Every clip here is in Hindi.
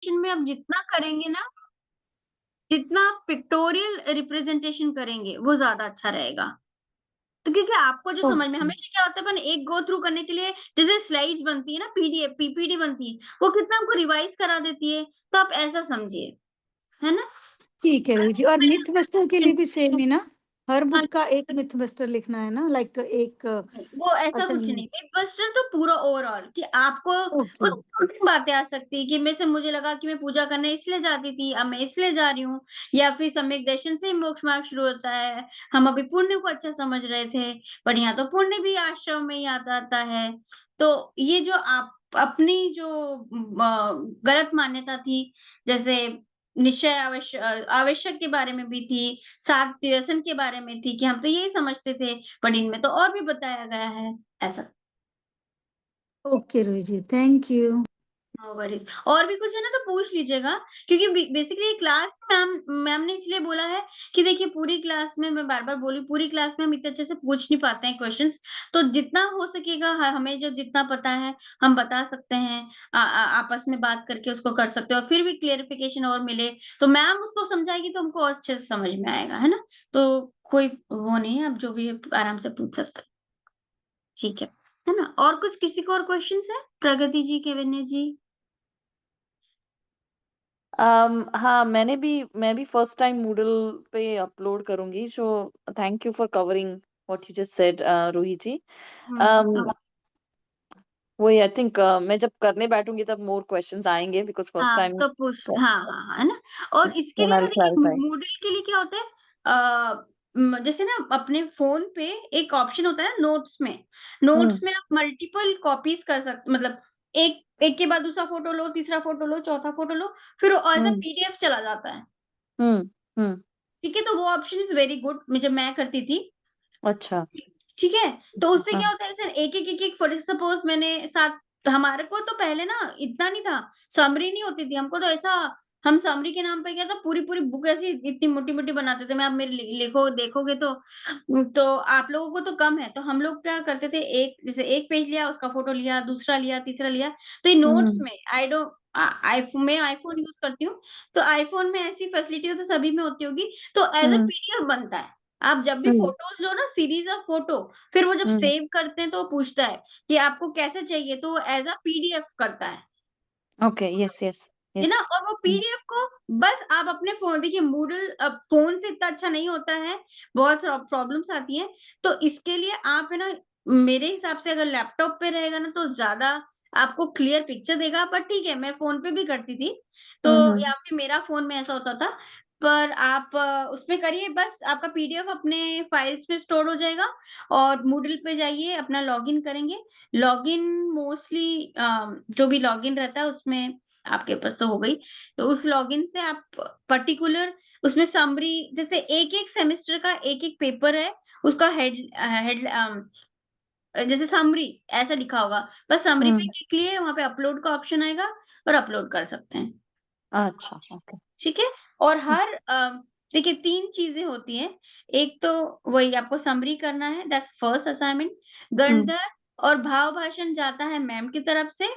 में आप जितना करेंगे ना, जितना आप पिक्टोरियल रिप्रेजेंटेशन करेंगे, वो ज़्यादा अच्छा रहेगा। तो क्योंकि आपको जो समझ में ओके। हमेशा क्या होता है, अपन एक गो थ्रू करने के लिए जैसे स्लाइड्स बनती है ना, पीडीएफ, पीपीटी बनती है, वो कितना हमको रिवाइज़ करा देती है, तो आप ऐसा समझिए, है ना? ठीक है रोही जी, और मिथ बस्टर के लिए भी सेम ही ना? हर हाँ, बुक का एक मिथ बस्टर लिखना है ना, लाइक एक वो ऐसा कुछ नहीं, असाइनमेंट? मिथबस्टर तो पूरा ओवरऑल कि आपको ओके। कुछ छोटी बातें आ सकती है कि में से मुझे लगा कि मैं पूजा करने इसलिए जाती थी, अब मैं इसलिए जा रही हूँ, या फिर सम्यक दर्शन से ही मोक्ष मार्ग शुरू होता है। हम अभी पुण्य को अच्छा समझ रहे थे, पर यहाँ तो पुण्य भी आश्रम में ही आता आता है। तो ये जो आप अपनी जो गलत मान्यता थी, जैसे निश्चय आवश्यक के बारे में भी थी, सात व्यसन के बारे में थी कि हम तो यही समझते थे, बट इनमें तो और भी बताया गया है, ऐसा। Okay Rohi ji, thank you. No worries. और भी कुछ है ना तो पूछ लीजिएगा, क्योंकि बेसिकली क्लास मैम मैम ने इसलिए बोला है कि देखिए पूरी क्लास में, मैं बार-बार बोली, पूरी क्लास में हम इतने अच्छे से पूछ नहीं पाते हैं क्वेश्चन्स, तो जितना हो सकेगा हमें जो जितना पता है, हम बता सकते हैं। आपस में बात करके उसको कर सकते हो और फिर भी क्लेरिफिकेशन और मिले, तो मैम उसको समझाएगी तो हमको और अच्छे से समझ में आएगा, है ना? तो कोई वो नहीं है, आप जो भी है आराम से पूछ सकते हैं। ठीक है ना? और कुछ किसी को और क्वेश्चन्स है? प्रगति जी, केवन्या जी? हाँ, मैं भी फर्स्ट टाइम मूडल पे अपलोड करूँगी, so thank you for covering what you just said Ruhi ji. हुँ। अम, वही आई थिंक मैं जब करने बैठूँगी तब मोर क्वेश्चन्स आएँगे बिकॉज़ फर्स्ट हाँ, टाइम तो पूछ हाँ, हाँ, हाँ, है ना? और इसके देन लिए आई ना विल देखिए क्लैरिफाई। मूडल के लिए क्या होता है, जैसे ना अपने फ़ोन पे एक ऑप्शन होता है ना नोट्स में, हुँ, नोट्स में आप मल्टीपल कॉपीज़ कर मतलब एक एक के बाद दूसरा फ़ोटो लो, तीसरा फ़ोटो लो, चौथा फ़ोटो लो, फिर वो एज़ अ हुँ, पीडीएफ चला जाता है। हुँ, हुँ, ठीक है? तो वो ऑप्शन इज़ वेरी गुड, मैं जब मैं करती थी, अच्छा, ठीक है? तो उससे हाँ, क्या होता है, जैसे एक-एक, एक-एक फॉर सपोज़ मैंने 7, हमारे को तो पहले ना इतना नहीं था, समरी नहीं होती थी, हमको तो ऐसा, हम समरी के नाम पे क्या था, पूरी-पूरी बुक ऐसी इतनी मोटी-मोटी बनाते थे। मैं आप मेरे लिखो देखोगे तो आप लोगों को तो कम है, तो हम लोग क्या करते थे, एक जैसे एक पेज लिया, उसका फ़ोटो लिया, दूसरा लिया, तीसरा लिया, तो ये नोट्स हुँ, में आई डोंट मैं आईफ़ोन यूज़ करती हूँ, तो आईफ़ोन में ऐसी फैसिलिटी तो सभी में होती होगी, तो एज़ अ हुँ, पीडीएफ बनता है। आप जब भी हुँ, फ़ोटोज़ लो ना, सीरीज़ ऑफ फ़ोटो, फिर वो जब हुँ, सेव करते हैं तो वो पूछता है कि आपको कैसे चाहिए, तो वो एज़ अ पीडीएफ करता ओके, यस, यस, है यस, ना? और वो हुँ, पीडीएफ को बस आप अपने फ़ोन, देखिए मूडल फ़ोन से इतना अच्छा नहीं होता है, बहुत प्रॉब्लम्स आती हैं, तो इसके लिए आप है ना, मेरे हिसाब से अगर लैपटॉप पे रहेगा ना तो ज़्यादा आपको क्लियर पिक्चर देगा, पर ठीक है, मैं फ़ोन पे भी करती थी, तो हुँ, हुँ, या फिर मेरा फ़ोन में ऐसा होता था, पर आप उसमें करिए, बस आपका पीडीएफ अपने फाइल्स में स्टोर हो जाएगा, और मूडल पे जाइए, अपना लॉगिन करेंगे। लॉगिन मोस्टली जो भी लॉगिन रहता है उसमें आपके पास तो हो गई। तो उस लॉगिन से आप पर्टिकुलर उसमें समरी, जैसे एक-एक सेमेस्टर का एक-एक पेपर है, उसका जैसे समरी ऐसा लिखा होगा, बस समरी पे हुँ, क्लिक किए, वहाँ पे अपलोड का ऑप्शन आएगा और अपलोड कर सकते हैं। अच्छा, ओके, ठीक है? और हर देखिए 3 चीज़ें होती हैं, एक तो वही आपको समरी करना है, दैट्स फर्स्ट असाइनमेंट, हुँ, गणित और भाव भाषण जाता है मैम की तरफ से,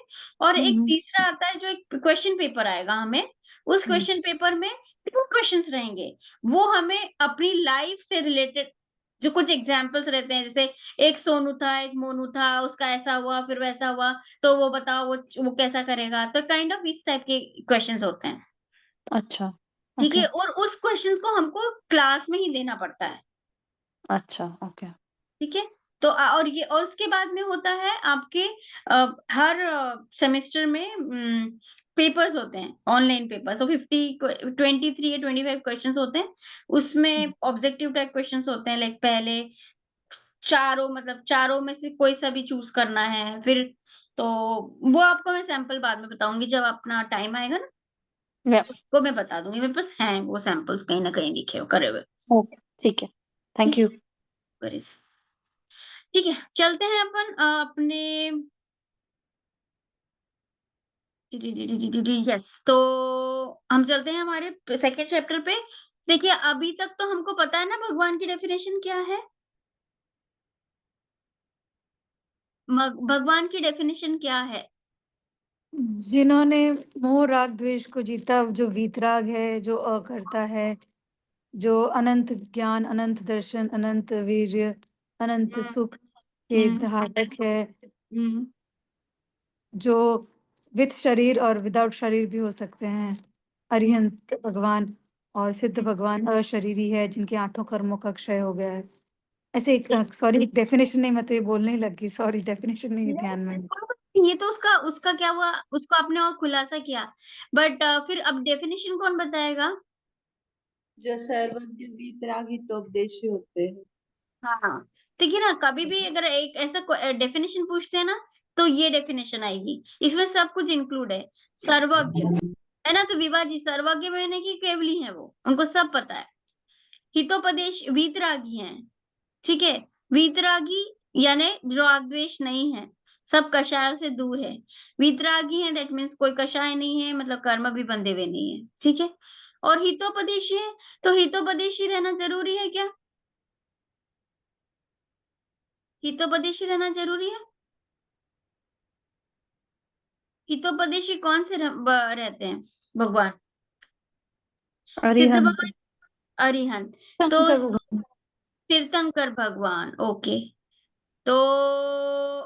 और हुँ, एक हुँ, तीसरा आता है जो एक क्वेश्चन पेपर आएगा हमें, उस हुँ, क्वेश्चन पेपर में 2 क्वेश्चन्स रहेंगे, वो हमें अपनी लाइफ से रिलेटेड जो कुछ एग्ज़ाम्पल्स रहते हैं, जैसे एक सोनू था, एक मोनू था, उसका ऐसा हुआ, फिर वैसा हुआ, तो वो बताओ वो कैसा करेगा? तो काइंड ऑफ इस टाइप के क्वेश्चन्स होते हैं। अच्छा, ठीक ओके, है? और उस क्वेश्चन्स को हमको क्लास में ही देना पड़ता है, अच्छा, ओके, ठीक है? तो और ये और उसके बाद में होता है आपके हर सेमेस्टर में पेपर्स होते हैं, ऑनलाइन पेपर्स, तो 50 23 या 25 क्वेश्चन्स होते हैं। हुँ, उसमें ऑब्जेक्टिव टाइप क्वेश्चन्स होते हैं, लाइक पहले चारों, मतलब चारों में से कोई सा भी चूज़ करना है, फिर तो वो आपको मैं सैंपल बाद में बताऊँगी, जब अपना टाइम आएगा ना, या वो मैं बता दूँगी। मेरे पास हैं वो सैंपल्स कहीं न कहीं लिखे हुए, करे हुए। ओके, ठीक है, थैंक ठीक यू। है? वरीज़। ठीक है, चलते हैं अपन अपने यस, तो हम चलते हैं हमारे सेकंड चैप्टर पे। देखिए, अभी तक तो हमको पता है ना भगवान की डेफिनिशन क्या है? भगवान की डेफिनिशन क्या है? जिन्होंने मोह राग द्वेष को जीता, जो वीतराग है, जो अकर्ता है, जो अनंत ज्ञान, अनंत दर्शन, अनंत वीर्य, अनंत सुख के हम्म धारक है, हम्म जो विथ शरीर और विदाउट शरीर भी हो सकते हैं, अरिहंत भगवान। और सिद्ध भगवान अशरीरी है, जिनके 8 कर्मों का क्षय हो गया है। ऐसे एक, सॉरी, डेफिनेशन नहीं, मैं तो ये बोलने ही लग गई, सॉरी, डेफिनेशन नहीं है ध्यान में। ये तो उसका उसका क्या हुआ, उसको आपने और खुलासा किया, बट फिर अब डेफिनेशन कौन बताएगा? जो सर्वज्ञ वीतरागी तो उपदेशी होते हैं। हाँ, देखिए ना, कभी भी अगर एक ऐसा डेफिनेशन पूछते हैं ना, तो ये डेफिनेशन आएगी, इसमें सब कुछ इंक्लूड है। सर्वज्ञ है ना, तो विभा जी सर्वज्ञ मैंने की केवली है, वो उनको सब पता है। हितोपदेश वीतरागी हैं, ठीक है। वीतरागी यानी जो राग द्वेष नहीं है, सब कषायों से दूर है। वीतरागी है, दैट मीन्स कोई कषाय नहीं है, मतलब कर्म भी बंधे हुए नहीं है, ठीक है। और हितोपदेशी है, तो हितोपदेशी रहना जरूरी है क्या? हितोपदेशी रहना जरूरी है? हितोपदेशी कौन से रहते हैं भगवान? सिद्ध अरिहंत। भगवान, अरिहंत। तो शंकर भगवान। तीर्थंकर भगवान, ओके। तो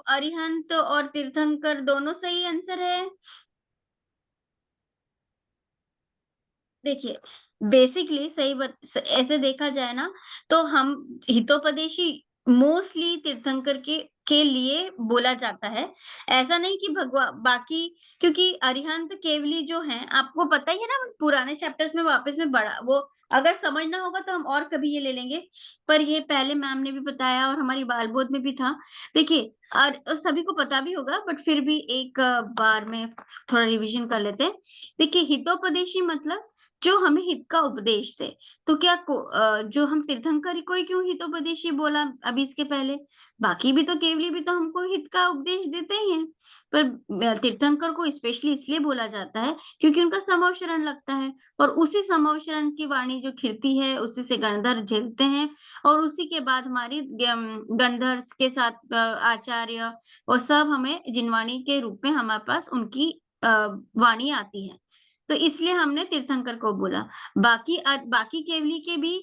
अरिहंत और तीर्थंकर दोनों सही आंसर है। देखिए, बेसिकली ऐसे देखा जाए ना, तो हम हितोपदेशी मोस्टली तीर्थंकर के लिए बोला जाता है। ऐसा नहीं कि भगवा बाकी, क्योंकि अरिहंत केवली जो हैं, आपको पता ही है ना, पुराने चैप्टर्स में वापस में बड़ा वो, अगर समझना होगा तो हम और कभी ये ले लेंगे, पर ये पहले मैम ने भी बताया और हमारी बाल बोध में भी था। देखिए, और सभी को पता भी होगा, बट फिर भी एक बार में थोड़ा रिवीजन कर लेते हैं। देखिए, हितोपदेशी मतलब जो हमें हित का उपदेश दे। तो क्या जो हम तीर्थंकर को ही क्यों हितोपदेशी बोला अभी इसके पहले? बाकी भी तो केवली भी तो हमको हित का उपदेश देते ही हैं, पर तीर्थंकर को स्पेशली इसलिए बोला जाता है क्योंकि उनका समवशरण लगता है, और उसी समवशरण की वाणी जो खिड़ती है, उसी से गणधर झेलते हैं, और उसी के बाद हमारी गणधर के साथ आचार्य और सब हमें जिनवाणी के रूप में हमारे पास उनकी वाणी आती है। तो इसलिए हमने तीर्थंकर को बोला। बाकी केवली के भी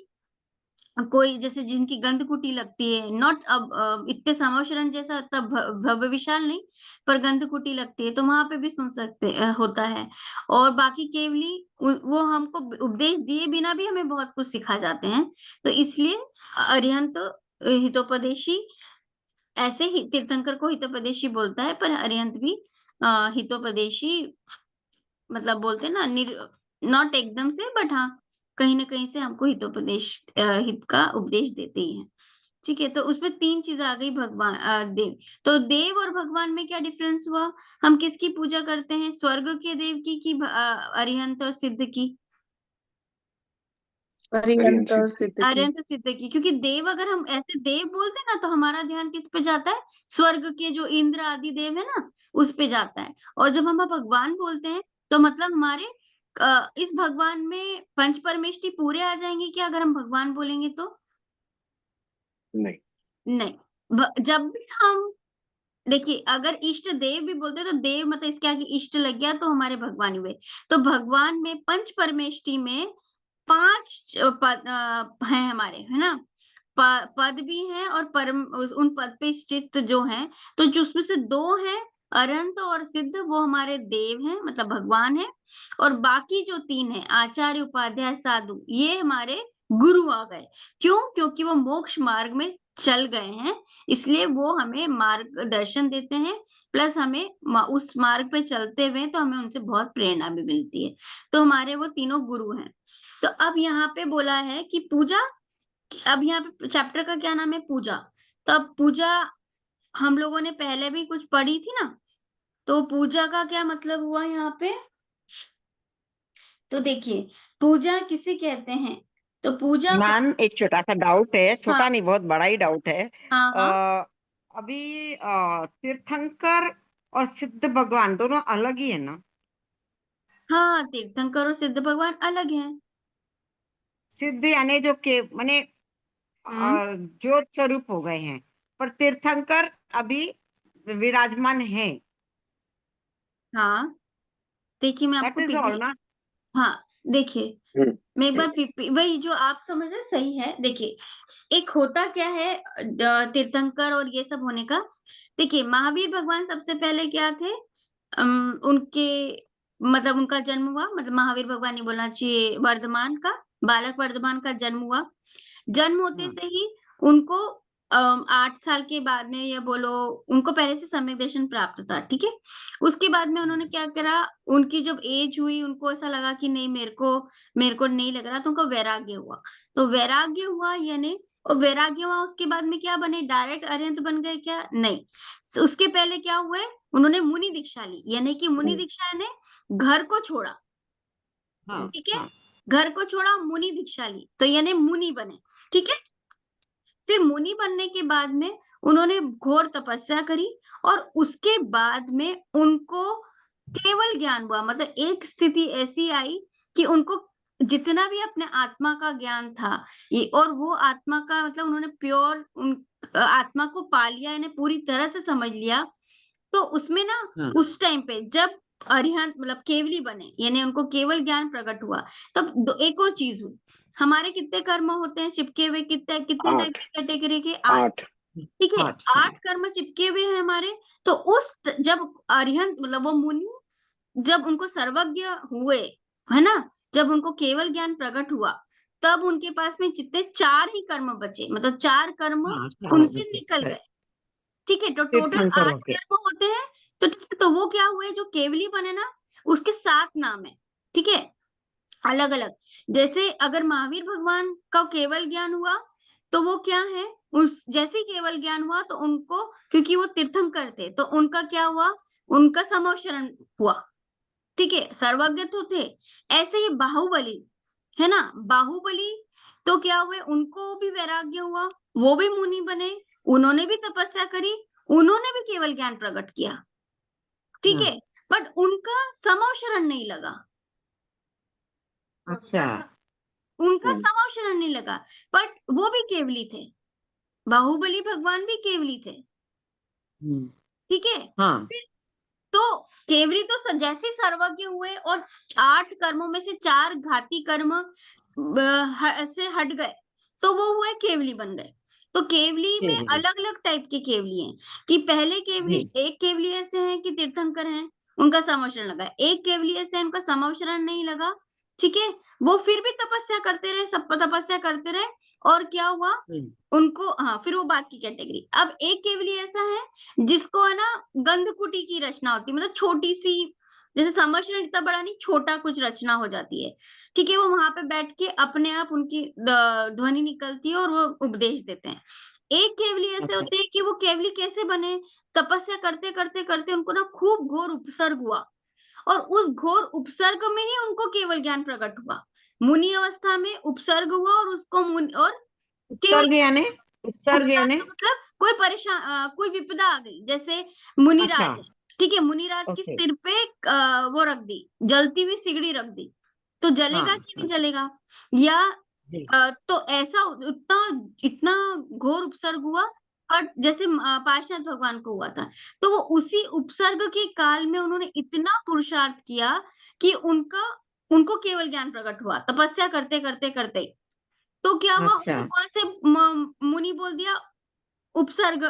कोई, जैसे जिनकी गंध कुटी लगती है, नॉट अब इतने समवशरण जैसा तब भव्य विशाल नहीं, पर गंध कुटी लगती है, तो वहां पे भी सुन सकते होता है। और बाकी केवली वो हमको उपदेश दिए बिना भी हमें बहुत कुछ सिखा जाते हैं। तो इसलिए अरिहंत हितोपदेशी, ऐसे ही तीर्थंकर को हितोपदेशी बोलता है, पर अरिहंत भी हितोपदेशी मतलब बोलते हैं ना, नॉट एकदम से, बट हाँ, कहीं ना कहीं से हमको हित का उपदेश देते ही हैं। ठीक है, तो उसमें 3 चीज आ गई, भगवान देव। तो देव और भगवान में क्या डिफरेंस हुआ? हम किसकी पूजा करते हैं, स्वर्ग के देव की कि अरिहंत और सिद्ध की? अरिहंत और सिद्ध की। अरिहंत सिद्ध की, क्योंकि देव, अगर हम ऐसे देव बोलते हैं ना, तो हमारा ध्यान किस पे जाता है? स्वर्ग के जो इंद्र आदि देव है ना, उस पे जाता है। और जब हम भगवान बोलते हैं, तो मतलब हमारे इस भगवान में पंच परमेष्टि पूरे आ जाएंगे क्या, अगर हम भगवान बोलेंगे तो? नहीं। नहीं। जब भी हम, देखिए, अगर इष्ट देव भी बोलते हैं, तो देव मतलब इसके आगे इष्ट लग गया, तो हमारे भगवान हुए। तो भगवान में पंच परमेष्टि में 5 पद हैं हमारे, है ना? पद भी हैं, और परम उन पद पे स्थित जो हैं, तो जो उसमें से 2 हैं, अरंत और सिद्ध, वो हमारे देव हैं, मतलब भगवान है। और बाकी जो 3 हैं, आचार्य, उपाध्याय, साधु, ये हमारे गुरु आ गए। क्यों? क्योंकि वो मोक्ष मार्ग में चल गए हैं, इसलिए वो हमें मार्गदर्शन देते हैं, प्लस हमें उस मार्ग पे चलते हुए तो हमें उनसे बहुत प्रेरणा भी मिलती है। तो हमारे वो तीनों गुरु हैं। तो अब यहाँ पे बोला है कि पूजा, अब यहाँ पे चैप्टर का क्या नाम है? पूजा। तो अब पूजा हम लोगों ने पहले भी कुछ पढ़ी थी ना, तो पूजा का क्या मतलब हुआ यहाँ पे? तो देखिए, पूजा किसे कहते हैं? तो पूजा का, मैम, एक छोटा सा डाउट है, हाँ छोटा नहीं, बहुत बड़ा ही डाउट है। हाँ हाँ अभी तीर्थंकर और सिद्ध भगवान दोनों अलग ही है ना? हाँ, तीर्थंकर और सिद्ध भगवान अलग हैं। सिद्ध यानी जो के माने हम्म ज्योत स्वरूप हो गए हैं, पर तीर्थंकर अभी विराजमान है। हाँ, देखिए मैं दैट आपको इज ऑल पीपी, ना। हाँ देखिए मैं एक बार पीपी, वही जो आप समझ रहे सही है। देखिए एक होता क्या है तीर्थंकर और ये सब होने का। देखिए महावीर भगवान सबसे पहले क्या थे, उनके मतलब उनका जन्म हुआ, मतलब महावीर भगवान नहीं बोलना चाहिए, वर्धमान का, बालक वर्धमान का जन्म हुआ। जन्म होते से ही उनको 8 साल के बाद में, या बोलो उनको पहले से सम्यक दर्शन प्राप्त था, ठीक है। उसके बाद में उन्होंने क्या करा, उनकी जब एज हुई, उनको ऐसा लगा कि नहीं मेरे को नहीं लग रहा, तो उनको वैराग्य हुआ। तो वैराग्य हुआ यानी, और वैराग्य हुआ उसके बाद में क्या बने, डायरेक्ट अरिहंत बन गए क्या, नहीं। उसके पहले क्या हुए, उन्होंने मुनि दीक्षा ली, यानी कि मुनि दीक्षा यानी घर को छोड़ा, हाँ ठीक है। हाँ घर को छोड़ा, मुनि दीक्षा ली, तो यानी मुनि बने, ठीक है। फिर मुनि बनने के बाद में उन्होंने घोर तपस्या करी, और उसके बाद में उनको केवल ज्ञान हुआ। मतलब एक स्थिति ऐसी आई कि उनको जितना भी अपने आत्मा का ज्ञान था, ये और वो आत्मा का मतलब उन्होंने प्योर आत्मा को पा लिया, इन्हें पूरी तरह से समझ लिया। तो उसमें ना हाँ उस टाइम पे जब अरिहंत मतलब केवली बने, यानी उनको केवल ज्ञान प्रकट हुआ, तब एक और चीज हुई। हमारे कितने कर्म होते हैं चिपके हुए, कितने कितने टाइप की कैटेगरी के, 8, ठीक है। 8 कर्म चिपके हुए हैं हमारे। तो जब अरिहंत मतलब वो मुनि, जब उनको सर्वज्ञ हुए, है ना, जब उनको केवल ज्ञान प्रकट हुआ, तब उनके पास में जितने 4 ही कर्म बचे, मतलब 4 कर्म हाँ उनसे निकल गए, ठीक है। तो टोटल तीर्थंकरों 8 के। कर्म होते हैं। तो ठीक है, तो वो क्या हुए, जो केवली बने ना, उसके 7 नाम है, ठीक है, अलग अलग। जैसे अगर महावीर भगवान का केवल ज्ञान हुआ, तो वो क्या है, उस जैसे ही केवल ज्ञान हुआ तो उनको, क्योंकि वो तीर्थंकर थे, तो उनका क्या हुआ, उनका समवशरण हुआ, ठीक है, सर्वज्ञ तो थे। ऐसे ही बाहुबली, है ना, बाहुबली तो क्या हुए, उनको भी वैराग्य हुआ, वो भी मुनि बने, उन्होंने भी तपस्या करी, उन्होंने भी केवल ज्ञान प्रकट किया, ठीक है। बट उनका समवशरण नहीं लगा, अच्छा उनका समवशरण नहीं लगा, बट वो भी केवली थे, बाहुबली भगवान भी केवली थे, ठीक है। हाँ फिर तो केवली तो जैसे ही सर्वज्ञ हुए और 8 कर्मों में से 4 घाती कर्म से हट गए, तो वो हुए केवली बन गए। तो केवली में केवली। अलग अलग टाइप की केवली हैं, कि पहले केवली, जी। एक केवली ऐसे हैं कि तीर्थंकर हैं, उनका समवशरण लगा, एक केवली ऐसे हैं उनका समवशरण नहीं लगा, ठीक है। वो फिर भी तपस्या करते रहे, सब तपस्या करते रहे, और क्या हुआ उनको, हाँ फिर वो बात की कैटेगरी। अब एक केवली ऐसा है जिसको है ना गंधकुटी की रचना होती है, मतलब छोटी सी, जैसे समवशरण इतना बड़ा नहीं, छोटा कुछ रचना हो जाती है, ठीक है। वो वहां पे बैठ के अपने आप उनकी ध्वनि निकलती है और वो उपदेश देते हैं। एक केवली ऐसे अच्छा। होते हैं कि वो केवली कैसे बने, तपस्या करते करते करते उनको ना खूब घोर उपसर्ग हुआ, और उस घोर उपसर्ग में ही उनको केवल ज्ञान प्रकट हुआ। मुनि अवस्था में उपसर्ग हुआ, और उसको और केवल उत्सर्ग यानी, उत्सर्ग यानी, उपसर्ग मतलब कोई कोई विपदा आ गई, जैसे अच्छा मुनिराज है, ठीक है, मुनिराज के ओके। सिर पे वो रख दी, जलती हुई सिगड़ी रख दी, तो जलेगा कि नहीं जलेगा, या जी। तो ऐसा उतना इतना घोर उपसर्ग हुआ, और जैसे पार्श्वनाथ भगवान को हुआ था, तो वो उसी उपसर्ग के काल में उन्होंने इतना पुरुषार्थ किया कि उनको केवल ज्ञान प्रकट हुआ, तपस्या करते करते करते। तो क्या हुआ, अच्छा उनको कौन से मुनि बोल दिया, उपसर्ग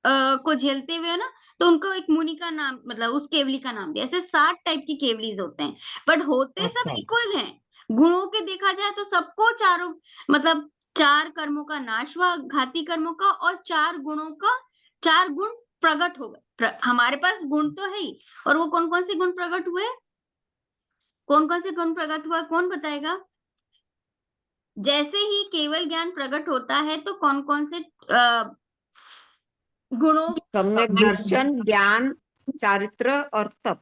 को झेलते हुए, ना, तो उनको एक मुनि का नाम, मतलब उस केवली का नाम दिया। ऐसे 7 टाइप की केवलीज होते हैं, बट होते सब अच्छा इक्वल हैं। गुणों के देखा जाए तो सबको चारों, मतलब 4 कर्मों का नाश हुआ, घाती कर्मों का, और 4 गुणों का, 4 गुण प्रकट हो गए। हमारे पास गुण तो है ही, और वो कौन कौन से गुण प्रकट हुए, कौन कौन से गुण प्रकट हुआ, कौन बताएगा। जैसे ही केवल ज्ञान प्रकट होता है, तो कौन कौन से गुणों, सम्यक दर्शन, ज्ञान, चारित्र और तप।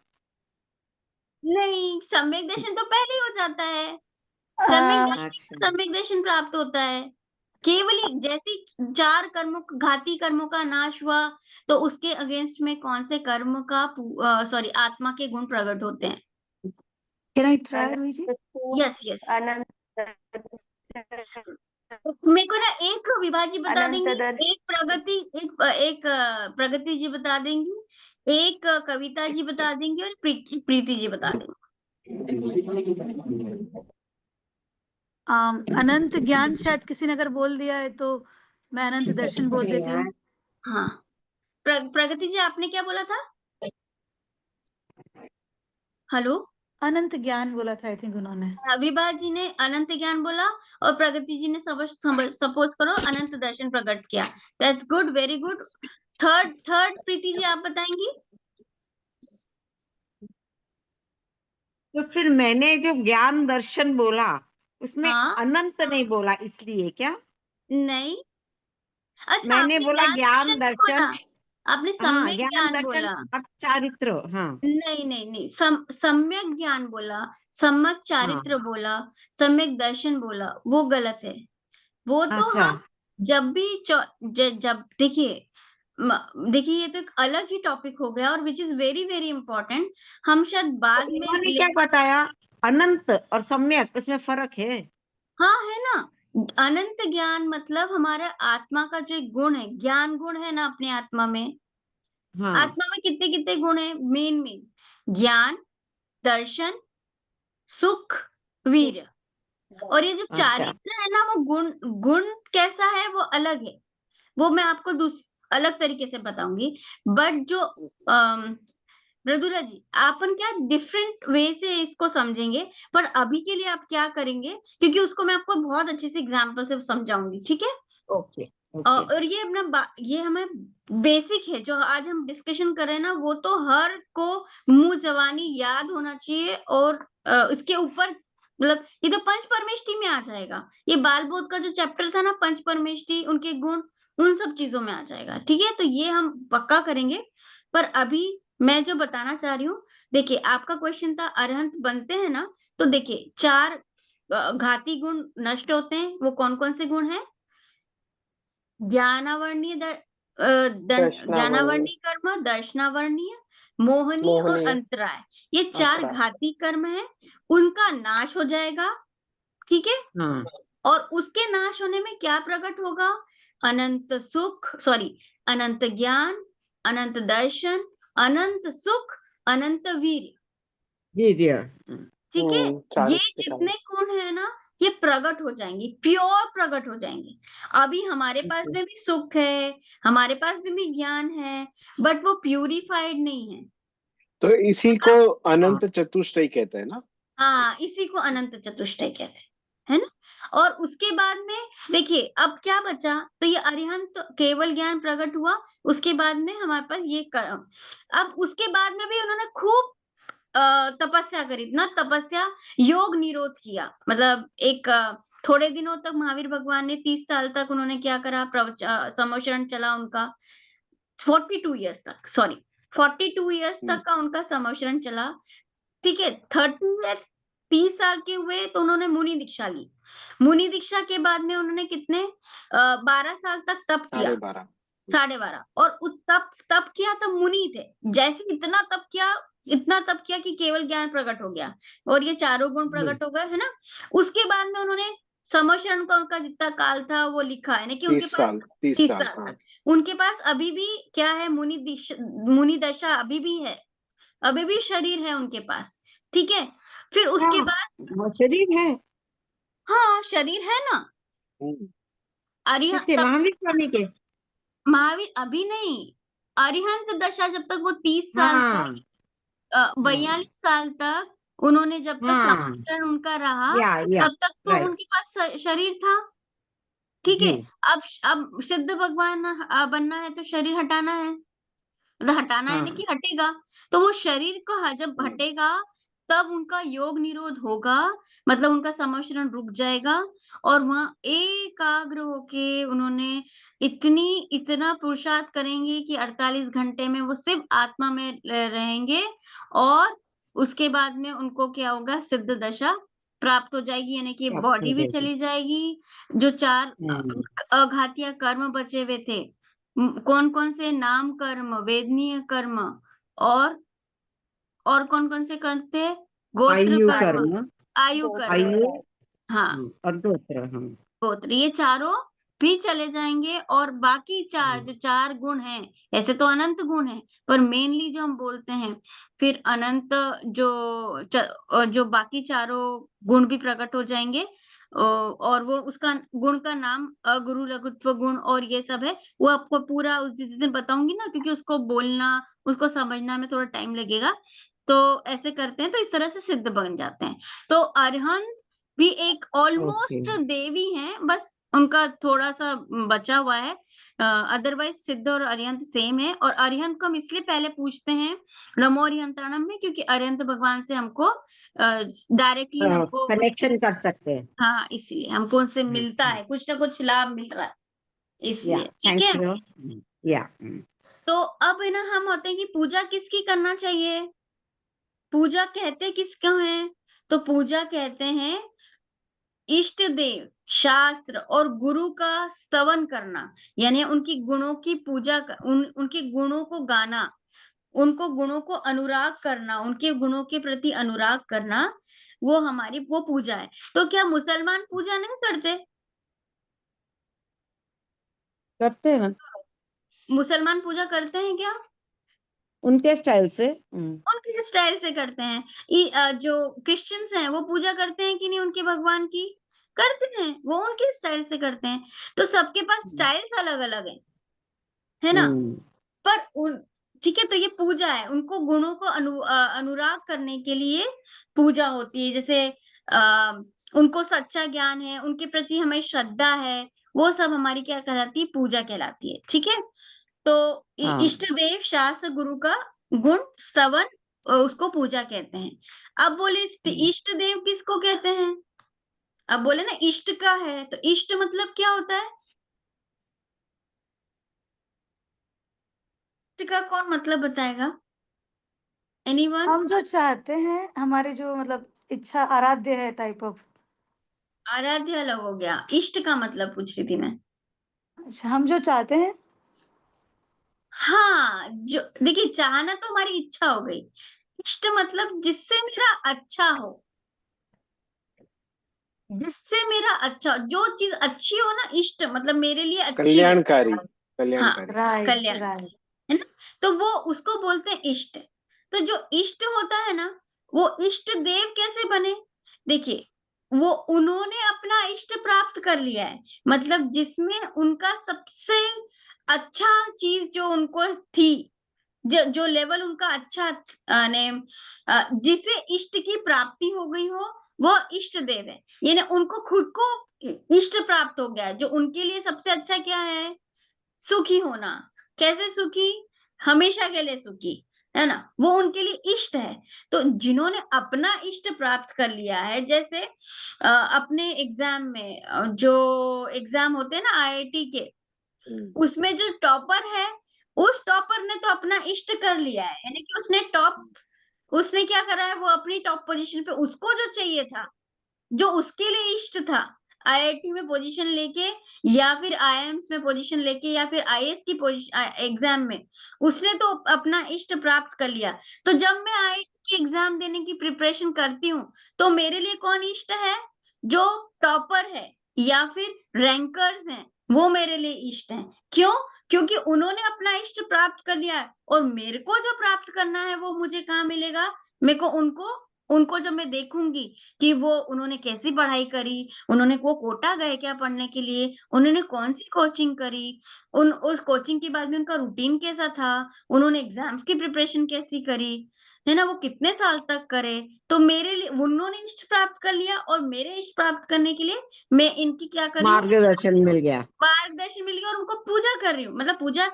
नहीं, सम्यक दर्शन तो पहले ही हो जाता है, सम्यक दर्शन अच्छा सम्यक दर्शन प्राप्त होता है। केवल ही जैसे ही 4 कर्मों, घाती कर्मों का नाश हुआ, तो उसके अगेंस्ट में कौन से कर्म का, सॉरी, आत्मा के गुण प्रकट होते हैं। Can I try, Ruhi? Yes yes, मेरे को ना एक विभाजी बता देंगी, एक प्रगति, एक प्रगति जी बता देंगी, एक कविता जी बता देंगी, और प्रीति जी बता देंगी। अनंत ज्ञान शायद किसी ने अगर बोल दिया है तो मैं अनंत दर्शन बोल देती हूँ। हाँ, प्रगति जी आपने क्या बोला था? हेलो, अनंत ज्ञान बोला था आई थिंक उन्होंने। विभा जी ने अनंत ज्ञान बोला और प्रगति जी ने सपोज करो अनंत दर्शन प्रकट किया। That's good, very good. Third Preeti ji आप बताएंगी? तो फिर मैंने जो ज्ञान दर्शन बोला उसमें हाँ, अनंत नहीं बोला, इसलिए क्या? नहीं, अच्छा मैंने आपने बोला ज्ञान ज्ञान दर्शन नहीं बोला, दर्शन। आपने हाँ, सम्यक ज्ञान ज्ञान दर्शन बोला। और चारित्र। हाँ नहीं नहीं नहीं, सम्यक ज्ञान बोला, सम्यक चारित्र हाँ। बोला, सम्यक दर्शन बोला, वो गलत है। वो तो अच्छा। हम जब भी जब देखिए देखिए ये तो एक अलग ही टॉपिक हो गया और which is very very important. हम शायद तो बाद में इन्होंने क्या बताया, अनंत और सम्यक, उसमें फर्क है? हाँ है ना। अनंत ज्ञान मतलब हमारा आत्मा का जो एक गुण है, ज्ञान गुण है ना अपने आत्मा में। हाँ आत्मा में कितने कितने गुण है? मेन ज्ञान, दर्शन, सुख, वीर्य। और ये जो अच्छा। चारित्र है ना, वो गुण गुण कैसा है वो अलग है। वो मैं आपको अलग तरीके से बताऊंगी। बट जो मृदुला जी आपन क्या डिफरेंट वे से इसको समझेंगे। पर अभी के लिए आप क्या करेंगे, क्योंकि उसको मैं आपको बहुत अच्छे से एग्जाम्पल से समझाऊंगी, ठीक है? Okay okay. और ये अपना ये हमें बेसिक है जो आज हम डिस्कशन कर रहे हैं ना, वो तो हर को मुंह जवानी याद होना चाहिए। और इसके ऊपर मतलब ये तो पंच परमेष्टि में आ जाएगा। ये बाल बोध का जो चैप्टर था ना, पंच परमेष्टि, उनके गुण, उन सब चीजों में आ जाएगा, ठीक है? तो ये हम पक्का करेंगे। पर अभी मैं जो बताना चाह रही हूँ, देखिए आपका क्वेश्चन था अरहंत बनते हैं ना, तो देखिए 4 घाती गुण नष्ट होते हैं। वो कौन कौन से गुण हैं? ज्ञानावर्णीय ज्ञानावर्णीय कर्म, दर्शनावर्णीय, मोहनीय और मोहनीय, अंतराय। ये 4 अंतराय। घाती कर्म है, उनका नाश हो जाएगा, ठीक है? हाँ और उसके नाश होने में क्या प्रकट होगा? अनंत सुख, सॉरी, अनंत ज्ञान, अनंत दर्शन, अनंत सुख, अनंत वीर, जी जी। ठीक है? ये चारित्रिक जितने गुण है ना, ये प्रकट हो जाएंगे, प्योर प्रकट हो जाएंगे। अभी हमारे पास में भी सुख है, हमारे पास में भी ज्ञान है, बट वो प्यूरिफाइड नहीं है। तो इसी को अनंत चतुष्टय कहते हैं ना? हाँ, इसी को अनंत चतुष्टय कहते हैं, है ना? और उसके बाद में देखिए अब क्या बचा, तो ये अरिहंत केवल ज्ञान प्रकट हुआ। उसके बाद में हमारे पास ये कर्म। अब उसके बाद में भी उन्होंने खूब तपस्या करी, ना तपस्या, योग निरोध किया। मतलब एक थोड़े दिनों तक महावीर भगवान ने 30 साल तक उन्होंने क्या करा, समोशरण चला उनका। 42 ईयर्स तक, सॉरी 42 ईयर्स तक का उनका समोशरण चला, ठीक है? 30 साल के हुए तो उन्होंने मुनि दीक्षा ली। मुनि दीक्षा के बाद में उन्होंने कितने 12 साल तक तप किया, 12.5। 12.5। और तप किया तब मुनि थे, जैसे इतना तप किया कि केवल ज्ञान प्रकट हो गया और ये चारों गुण प्रकट हो गए, है ना? उसके बाद में उन्होंने समशरण का उनका जितना काल था वो लिखा है ना, कि उनके 30 पास साल, 30 30 साल। साल हाँ। तक उनके पास अभी भी क्या है, मुनि दशा अभी भी है, अभी भी शरीर है उनके पास, ठीक है? फिर उसके बाद वो शरीर है हाँ शरीर है ना। हम्म। अरिहंत किसके? तब महावीर स्वामी के? महावीर अभी नहीं, अरिहंत दशा जब तक वो 30 साल तक हाँ 42 साल तक उन्होंने जब तक हाँ। समर्पण उनका रहा, या तब तक तो राइट। उनके पास शरीर था, ठीक जी है? अब सिद्ध भगवान बनना है तो शरीर हटाना है, मतलब हटाना है हाँ। ना कि हटेगा। तो वो शरीर को जब हटेगा तब उनका योग निरोध होगा, मतलब उनका समर्पण रुक जाएगा। और वहां एकाग्र होके उन्होंने इतना पुरुषार्थ करेंगे कि 48 घंटे में वो सिर्फ आत्मा में रहेंगे। और उसके बाद में उनको क्या होगा, सिद्ध दशा प्राप्त हो जाएगी, यानी कि प्राप्त हो बॉडी भी जाएगी। चली जाएगी। जो 4 अघातीय कर्म बचे हुए थे, कौन कौन से? नाम कर्म, वेदनीय कर्म, और कौन कौन से कर्म थे? गोत्र आयु कर्म, कर्म। आयु कर्म, आयु हाँ और गोत्र। हाँ गोत्र, ये चारों भी चले जाएंगे और बाकी जो 4 गुण हैं, ऐसे तो अनंत गुण हैं, पर मेनली जो हम बोलते हैं, फिर अनंत जो बाकी चारों गुण भी प्रकट हो जाएंगे। और वो उसका गुण का नाम अगुरु लघुत्व गुण और ये सब है। वो आपको पूरा जिस दिन बताऊंगी ना, क्योंकि उसको बोलना, उसको समझना में थोड़ा टाइम लगेगा। तो ऐसे करते हैं, तो इस तरह से सिद्ध बन जाते हैं। तो अरहंत भी एक ऑलमोस्ट देवी हैं, बस उनका थोड़ा सा बचा हुआ है। अदरवाइज सिद्ध और अरिहंत सेम है। और अरिहंत को हम इसलिए पहले पूछते हैं नमो अरिहंताणम में, क्योंकि अरिहंत भगवान से हमको डायरेक्टली हमको कनेक्शन कर सकते हैं। हाँ, इसलिए हमको उनसे मिलता है, कुछ ना कुछ लाभ मिल रहा है, इसलिए। ठीक थैंक है, यू। या तो अब है ना, हम होते हैं कि पूजा किसकी करना चाहिए, पूजा कहते किसको हैं? तो पूजा कहते हैं इष्ट देव, शास्त्र और गुरु का स्तवन करना, यानी उनकी गुणों की पूजा उनके गुणों को गाना, उनको गुणों को अनुराग करना, उनके गुणों के प्रति अनुराग करना, वो हमारी वो पूजा है। तो क्या मुसलमान पूजा नहीं करते? करते हैं ना, मुसलमान पूजा करते हैं क्या? उनके स्टाइल से। उनके स्टाइल से करते हैं। जो क्रिश्चियंस हैं वो पूजा करते हैं कि नहीं उनके भगवान की? करते हैं, वो उनके स्टाइल से करते हैं। तो सबके पास स्टाइल्स अलग अलग है ना? पर ठीक है, तो ये पूजा है, उनको गुणों को अनुराग करने के लिए पूजा होती है। जैसे उनको सच्चा ज्ञान है, उनके प्रति हमें श्रद्धा है, वो सब हमारी क्या कहलाती है? पूजा कहलाती है। ठीक है, तो इष्ट देव, शास्त्र, गुरु का गुण स्तवन, उसको पूजा कहते हैं। अब बोले इष्ट देव किसको कहते हैं? अब बोले ना इष्ट का है, तो इष्ट मतलब क्या होता है? इष्ट का कौन मतलब बताएगा? एनीवन? हम जो चाहते हैं, हमारे जो मतलब इच्छा आराध्य है टाइप ऑफ। आराध्य अलग हो गया, इष्ट का मतलब पूछ रही थी मैं। अच्छा, हम जो चाहते हैं। हाँ, जो देखिए, चाहना तो हमारी इच्छा हो गई। इष्ट मतलब जिससे मेरा अच्छा हो, जिससे मेरा अच्छा, जो चीज अच्छी हो ना, इष्ट मतलब मेरे लिए अच्छी हो। कल्याणकारी, हाँ, कल्याणकारी। राइट कल्याण, राइट। है ना? तो वो उसको बोलते हैं इष्ट। तो जो इष्ट होता है ना, वो इष्ट देव कैसे बने? देखिए, वो उन्होंने अपना इष्ट प्राप्त कर लिया है, मतलब जिसमें उनका सबसे अच्छा चीज जो उनको थी, जो लेवल उनका अच्छा ने जिसे इष्ट की प्राप्ति हो गई हो, वो इष्ट देव है। यानी उनको खुद को इष्ट प्राप्त हो गया है। जो उनके लिए सबसे अच्छा क्या है? सुखी होना। कैसे सुखी? हमेशा के लिए सुखी, है ना? वो उनके लिए इष्ट है। तो जिन्होंने अपना इष्ट प्राप्त कर लिया है, जैसे अपने एग्जाम में जो एग्जाम होते हैं ना आईआईटी के, उसमें जो टॉपर है, उस टॉपर ने तो अपना इष्ट कर लिया है, यानी कि उसने क्या करा है? वो अपनी टॉप पोजीशन पे, उसको जो चाहिए था, जो उसके लिए इष्ट था, आईआईटी में पोजीशन लेके, या फिर आईआईएम्स में पोजीशन लेके, या फिर आईएएस की पोजीशन एग्जाम में, उसने तो अपना इष्ट प्राप्त कर लिया। तो जब मैं आईआईटी की एग्जाम देने की प्रिपरेशन करती हूँ, तो मेरे लिए कौन इष्ट है? जो टॉपर है या फिर रैंकर्स हैं, वो मेरे लिए इष्ट हैं। क्यों? क्योंकि उन्होंने अपना इष्ट प्राप्त कर लिया है, और मेरे को जो प्राप्त करना है वो मुझे कहाँ मिलेगा? मेरे को उनको उनको जब मैं देखूंगी कि वो उन्होंने कैसी पढ़ाई करी, उन्होंने वो कोटा गए क्या पढ़ने के लिए, उन्होंने कौन सी कोचिंग करी, उस कोचिंग के बाद में उनका रूटीन कैसा था, उन्होंने एग्जाम्स की प्रिपरेशन कैसी करी, है ना? वो कितने साल तक करे। तो मेरे लिए उन्होंने इष्ट प्राप्त कर लिया, और मेरे इष्ट प्राप्त करने के लिए मैं इनकी क्या कर रही हूँ? मार्गदर्शन मिल गया। मार्गदर्शन मिल गया, और उनको पूजा कर रही हूँ। मतलब पूजा,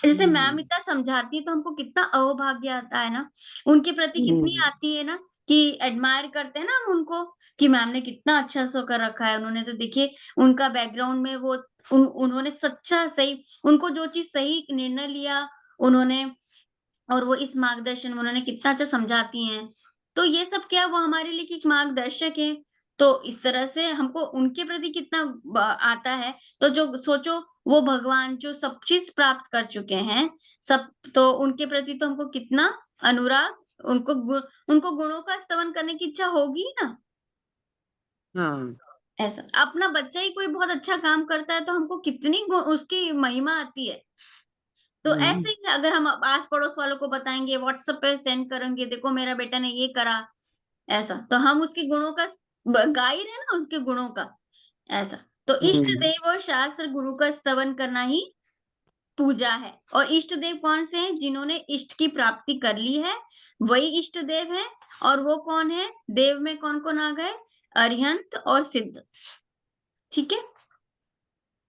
जैसे मैम इतना समझाती है तो हमको कितना अहोभाग्य आता है ना, उनके प्रति कितनी आती है ना, कि एडमायर करते हैं ना हम उनको, कि मैम ने कितना अच्छा सो कर रखा है। उन्होंने तो देखिए, उनका बैकग्राउंड में वो उन्होंने सच्चा सही, उनको जो चीज सही निर्णय लिया उन्होंने, और वो इस मार्गदर्शन में उन्होंने कितना अच्छा समझाती हैं। तो ये सब क्या, वो हमारे लिए एक मार्गदर्शक है। तो इस तरह से हमको उनके प्रति कितना आता है। तो जो सोचो, वो भगवान जो सब चीज प्राप्त कर चुके हैं सब, तो उनके प्रति तो हमको कितना अनुराग, उनको गुणों का स्तवन करने की इच्छा होगी ना, हाँ, ऐसा। अपना बच्चा ही कोई बहुत अच्छा काम करता है तो हमको कितनी उसकी महिमा आती है। तो ऐसे ही अगर हम आस पड़ोस वालों को बताएंगे, व्हाट्सएप पे सेंड करेंगे, देखो मेरा बेटा ने ये करा, ऐसा, तो हम उसके गुणों का गा ही रहे ना, उसके गुणों का, ऐसा। तो इष्ट देव और शास्त्र गुरु का स्तवन करना ही पूजा है। और इष्ट देव कौन से हैं? जिन्होंने इष्ट की प्राप्ति कर ली है वही इष्ट देव है। और वो कौन है? देव में कौन कौन आ गए? अरिहंत और सिद्ध। ठीक है।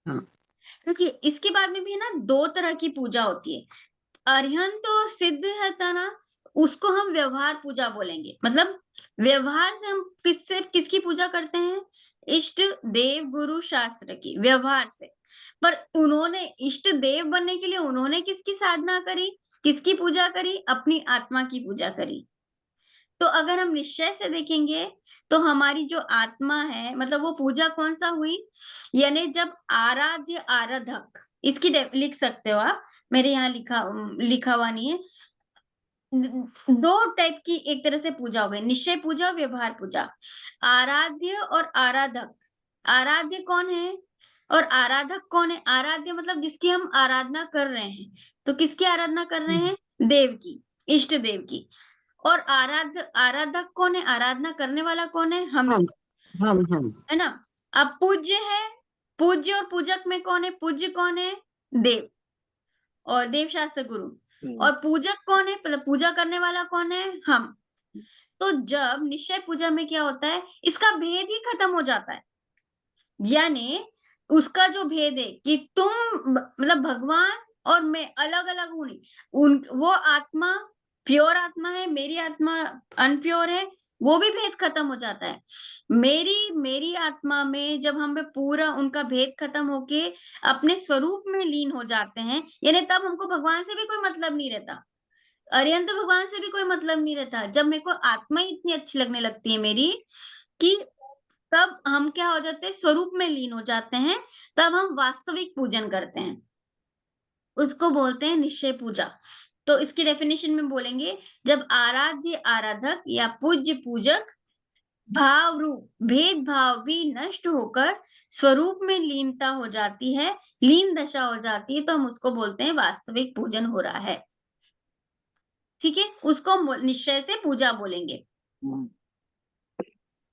हाँ। क्योंकि इसके बाद में भी है ना, 2 तरह की पूजा होती है। अरिहंत और सिद्ध है ना, उसको हम व्यवहार पूजा बोलेंगे। मतलब व्यवहार से हम किसकी पूजा करते हैं? इष्ट देव गुरु शास्त्र की, व्यवहार से। पर उन्होंने इष्ट देव बनने के लिए उन्होंने किसकी साधना करी, किसकी पूजा करी? अपनी आत्मा की पूजा करी। तो अगर हम निश्चय से देखेंगे तो हमारी जो आत्मा है, मतलब वो पूजा कौन सा हुई? यानी जब आराध्य आराधक, इसकी लिख सकते हो आप, मेरे यहाँ लिखा हुआ नहीं है। 2 टाइप की एक तरह से पूजा हो गई, निश्चय पूजा और व्यवहार पूजा। आराध्य और आराधक। आराध्य कौन है और आराधक कौन है? आराध्य मतलब जिसकी हम आराधना कर रहे हैं। तो किसकी आराधना कर रहे हैं? देव की, इष्ट देव की। और आराधक कौन है? आराधना करने वाला कौन है? हम, है ना। अब पूज्य है, पूज्य और पूजक में कौन है? पूज्य कौन है? देव और देव शास्त्र गुरु। और पूजक कौन है? मतलब पूजा करने वाला कौन है? हम। तो जब निश्चय पूजा में क्या होता है, इसका भेद ही खत्म हो जाता है। यानी उसका जो भेद है कि तुम मतलब भगवान और मैं अलग अलग हूं नहीं, वो आत्मा प्योर आत्मा है, मेरी आत्मा अनप्योर है, वो भी भेद खत्म हो जाता है। मेरी आत्मा में जब हमें पूरा उनका भेद खत्म होके अपने स्वरूप में लीन हो जाते हैं, यानी तब हमको भगवान से भी कोई मतलब नहीं रहता, अरिहंत भगवान से भी कोई मतलब नहीं रहता। जब मेरे को आत्मा ही इतनी अच्छी लगने लगती है मेरी, कि तब हम क्या हो जाते हैं? स्वरूप में लीन हो जाते हैं। तब हम वास्तविक पूजन करते हैं, उसको बोलते हैं निश्चय पूजा। तो इसकी डेफिनेशन में बोलेंगे, जब आराध्य आराधक या पूज्य पूजक भाव रूप भेदभाव भी नष्ट होकर स्वरूप में लीनता हो जाती है, लीन दशा हो जाती है, तो हम उसको बोलते हैं वास्तविक पूजन हो रहा है। ठीक है, उसको निश्चय से पूजा बोलेंगे।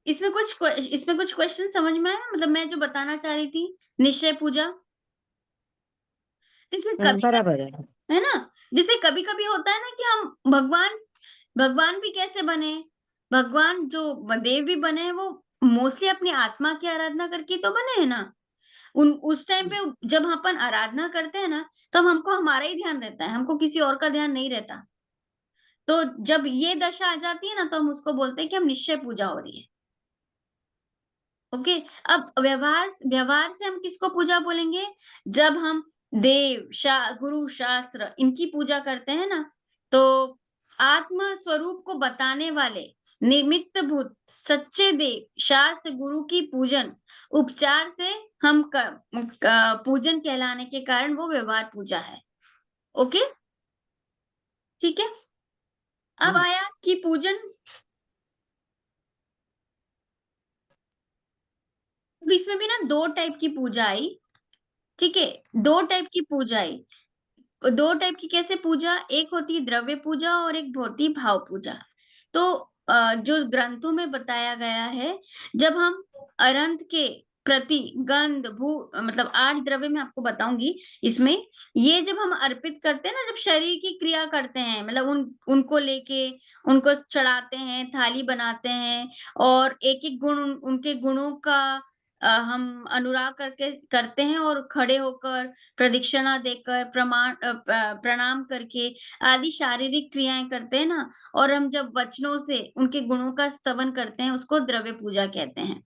इसमें कुछ क्वेश्चन समझ में आया? मतलब मैं जो बताना चाह रही थी, निश्चय पूजा। देखिए कभी बराबर है ना, जैसे कभी कभी होता है ना कि हम भगवान भी कैसे बने? भगवान जो देव भी बने हैं, वो मोस्टली अपनी आत्मा की आराधना करके तो बने हैं ना। उस टाइम पे जब हम अपन आराधना करते हैं ना, तब हमको हमारा ही ध्यान रहता है, हमको किसी और का ध्यान नहीं रहता। तो जब ये दशा आ जाती है ना, तो हम उसको बोलते हैं कि हम निश्चय पूजा हो रही है। ओके। अब व्यवहार से हम किसको पूजा बोलेंगे? जब हम देव गुरु शास्त्र इनकी पूजा करते हैं ना, तो आत्म स्वरूप को बताने वाले निमित्त भूत सच्चे देव शास्त्र गुरु की पूजन उपचार से हम पूजन कहलाने के कारण वो व्यवहार पूजा है। ओके, ठीक है। अब आया कि पूजन, इसमें भी ना 2 टाइप की पूजा आई। ठीक है, 2 टाइप की पूजा आई। 2 टाइप की कैसे पूजा? एक होती है द्रव्य पूजा और एक होती है भाव पूजा। तो जो ग्रंथों में बताया गया है, जब हम अरंत के प्रति गंध भू मतलब 8 द्रव्य मैं आपको बताऊंगी इसमें, ये जब हम अर्पित करते हैं ना, जब शरीर की क्रिया करते हैं, मतलब उनको लेके उनको चढ़ाते हैं, थाली बनाते हैं, और एक एक गुण उनके गुणों का हम अनुराग करके करते हैं, और खड़े होकर प्रदक्षिणा देकर प्रणाम करके आदि शारीरिक क्रियाएं करते हैं ना, और हम जब वचनों से उनके गुणों का स्तवन करते हैं, उसको द्रव्य पूजा कहते हैं।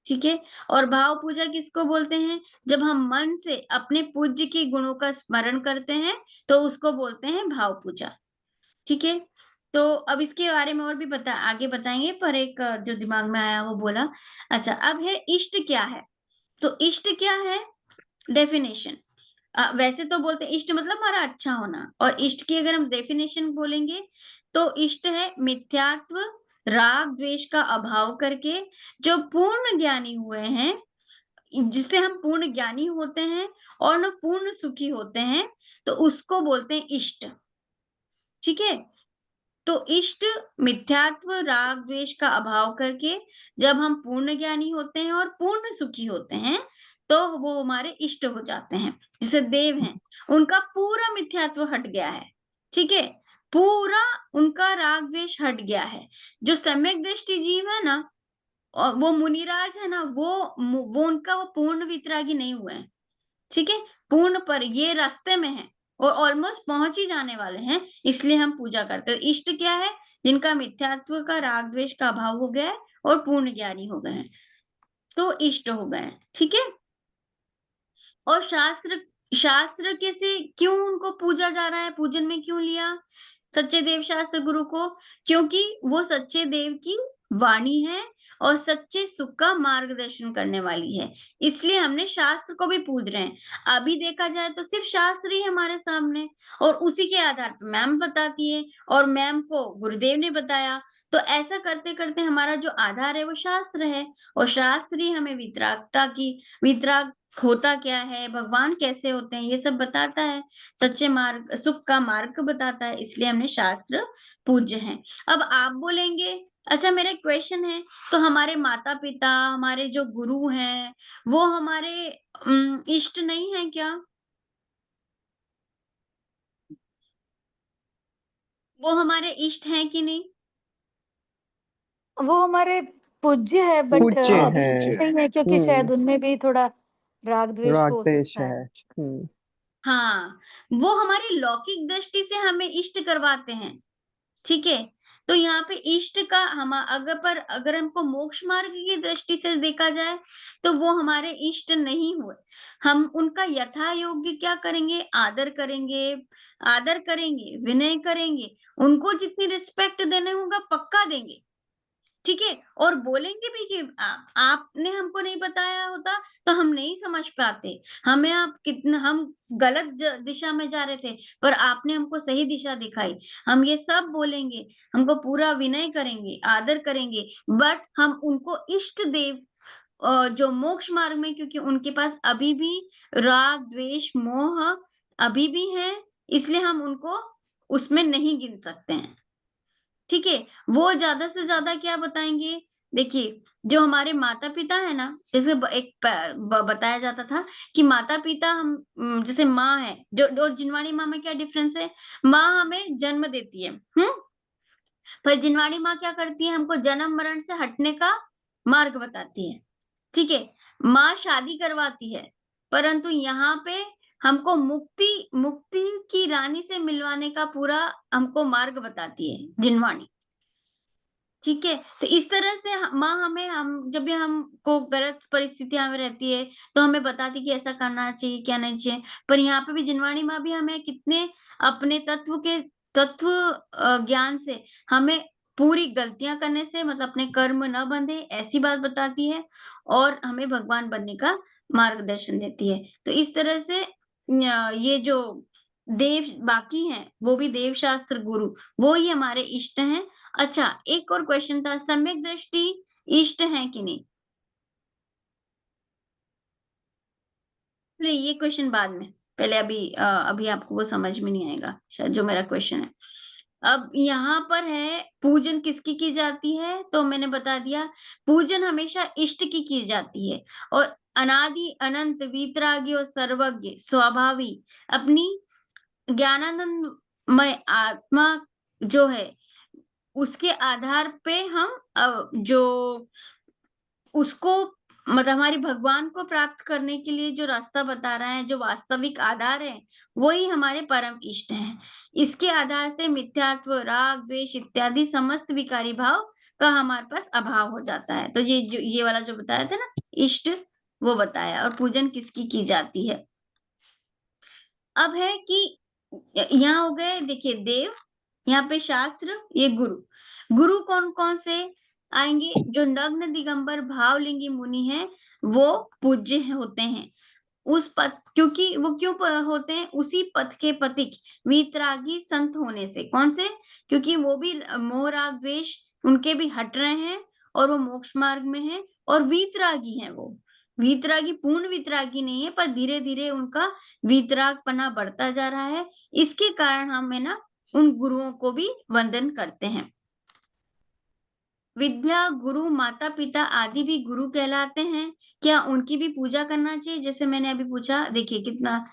ठीक है। और भाव पूजा किसको बोलते हैं? जब हम मन से अपने पूज्य के गुणों का स्मरण करते हैं, तो उसको बोलते हैं भाव पूजा। ठीक है। तो अब इसके बारे में और भी आगे बताएंगे, पर एक जो दिमाग में आया वो बोला। अच्छा, अब है इष्ट क्या है? तो इष्ट क्या है? डेफिनेशन, वैसे तो बोलते हैं इष्ट मतलब हमारा अच्छा होना, और इष्ट की अगर हम डेफिनेशन बोलेंगे तो इष्ट है मिथ्यात्व, राग द्वेष का अभाव करके जो पूर्ण ज्ञानी हुए हैं, जिससे हम पूर्ण ज्ञानी होते हैं और न पूर्ण सुखी होते हैं, तो उसको बोलते हैं इष्ट। ठीक है, तो इष्ट मिथ्यात्व राग द्वेष का अभाव करके जब हम पूर्ण ज्ञानी होते हैं और पूर्ण सुखी होते हैं, तो वो हमारे इष्ट हो जाते हैं। जैसे देव हैं, उनका पूरा मिथ्यात्व हट गया है। ठीक है, पूरा उनका राग द्वेष हट गया है। जो सम्यक दृष्टि जीव है ना, और वो मुनिराज है ना, वो उनका वो पूर्ण वितरागी नहीं हुए हैं। ठीक है, पूर्ण पर ये रास्ते में है और ऑलमोस्ट पहुंच ही जाने वाले हैं, इसलिए हम पूजा करते हैं। इष्ट क्या है? जिनका मिथ्यात्व का राग द्वेष का अभाव हो गया है और पूर्ण ज्ञानी हो गए हैं, तो इष्ट हो गए हैं। ठीक है, और शास्त्र शास्त्र के से क्यों उनको पूजा जा रहा है, पूजन में क्यों लिया सच्चे देव शास्त्र गुरु को? क्योंकि वो सच्चे देव की वाणी है और सच्चे सुख का मार्गदर्शन करने वाली है, इसलिए हमने शास्त्र को भी पूज रहे हैं। अभी देखा जाए तो सिर्फ शास्त्र ही हमारे सामने, और उसी के आधार पर मैम बताती है और मैम को गुरुदेव ने बताया। तो ऐसा करते करते हमारा जो आधार है वो शास्त्र है, और शास्त्र ही हमें वितराग होता क्या है, भगवान कैसे होते हैं, ये सब बताता है, सच्चे मार्ग सुख का मार्ग बताता है, इसलिए हमने शास्त्र पूज्य हैं। अब आप बोलेंगे, अच्छा मेरा क्वेश्चन है, तो हमारे माता पिता, हमारे जो गुरु हैं, वो हमारे इष्ट नहीं है क्या? वो हमारे इष्ट हैं कि नहीं? वो हमारे पूज्य है, बट पूज्य हाँ, है। पूज्य। नहीं है, क्योंकि शायद उनमें भी थोड़ा राग द्वेष राग हो द्वेष सकता है। है। हाँ, वो हमारी लौकिक दृष्टि से हमें इष्ट करवाते हैं। ठीक है, तो यहाँ पे इष्ट का हम अगर हमको मोक्ष मार्ग की दृष्टि से देखा जाए, तो वो हमारे इष्ट नहीं हुए। हम उनका यथा योग्य क्या करेंगे? आदर करेंगे, विनय करेंगे, उनको जितनी रिस्पेक्ट देने होगा पक्का देंगे। ठीक है, और बोलेंगे भी कि आपने हमको नहीं बताया होता तो हम नहीं समझ पाते, हम गलत दिशा में जा रहे थे, पर आपने हमको सही दिशा दिखाई। हम ये सब बोलेंगे, हमको पूरा विनय करेंगे, आदर करेंगे, बट हम उनको इष्ट देव जो मोक्ष मार्ग में, क्योंकि उनके पास अभी भी राग द्वेष मोह अभी भी है, इसलिए हम उनको उसमें नहीं गिन सकते हैं। ठीक है, वो ज्यादा से ज्यादा क्या बताएंगे? देखिए, जो हमारे माता पिता है ना, जैसे बताया जाता था कि माता पिता हम जैसे माँ है, जो और जिनवाणी माँ में क्या डिफरेंस है? माँ हमें जन्म देती है, पर जिनवाणी माँ क्या करती है? हमको जन्म मरण से हटने का मार्ग बताती है। ठीक है, माँ शादी करवाती है, परंतु यहाँ पे हमको मुक्ति मुक्ति की रानी से मिलवाने का पूरा हमको मार्ग बताती है जिनवाणी। ठीक है, तो इस तरह से माँ हमें जब भी हमको गलत परिस्थितियां में रहती है, तो हमें बताती कि ऐसा करना चाहिए, क्या नहीं चाहिए। पर यहाँ पे भी जिनवाणी माँ भी हमें कितने अपने तत्व ज्ञान से हमें पूरी गलतियां करने से, मतलब अपने कर्म न बंधे, ऐसी बात बताती है, और हमें भगवान बनने का मार्गदर्शन देती है। तो इस तरह से ये जो देव बाकी हैं, वो भी देव शास्त्र गुरु, वो ही हमारे इष्ट हैं। अच्छा, एक और क्वेश्चन था, सम्यक दृष्टि इष्ट है कि नहीं? नहीं, ये क्वेश्चन बाद में, पहले अभी आपको वो समझ में नहीं आएगा शायद, जो मेरा क्वेश्चन है। अब यहाँ पर है पूजन किसकी की जाती है, तो मैंने बता दिया, पूजन हमेशा इष्ट की जाती है, और अनादि अनंत वीतरागी और सर्वज्ञ स्वभावी अपनी ज्ञानानंदमय आत्मा जो है, उसके आधार पे हम जो उसको, मतलब हमारी भगवान को प्राप्त करने के लिए जो रास्ता बता रहा है, जो वास्तविक आधार है, वही हमारे परम इष्ट हैं। इसके आधार से मिथ्यात्व, राग द्वेष इत्यादि समस्त विकारी भाव का हमारे पास अभाव हो जाता है। तो ये वाला जो बताया था ना, इष्ट, वो बताया, और पूजन किसकी की जाती है। अब है कि यहाँ हो गए, देखिए देव, यहाँ पे शास्त्र, ये गुरु। गुरु कौन कौन से आएंगे? जो नग्न दिगंबर भावलिंगी मुनि हैं, वो पूज्य होते हैं। उस पथ, क्योंकि वो क्यों होते हैं? उसी पथ के पथिक वीतरागी संत होने से। कौन से? क्योंकि वो भी मोह राग द्वेष उनके भी हट रहे हैं और वो मोक्ष मार्ग में है और वीतरागी हैं वो। वीतरागी पूर्ण वीतरागी नहीं है, पर धीरे-धीरे उनका वीतरागपना बढ़ता जा रहा है। इसके कारण हम है ना उन गुरुओं को भी वंदन करते हैं। विद्या गुरु, माता-पिता आदि भी गुरु कहलाते हैं। क्या उनकी भी पूजा करना चाहिए? जैसे मैंने अभी पूछा, देखिए कितना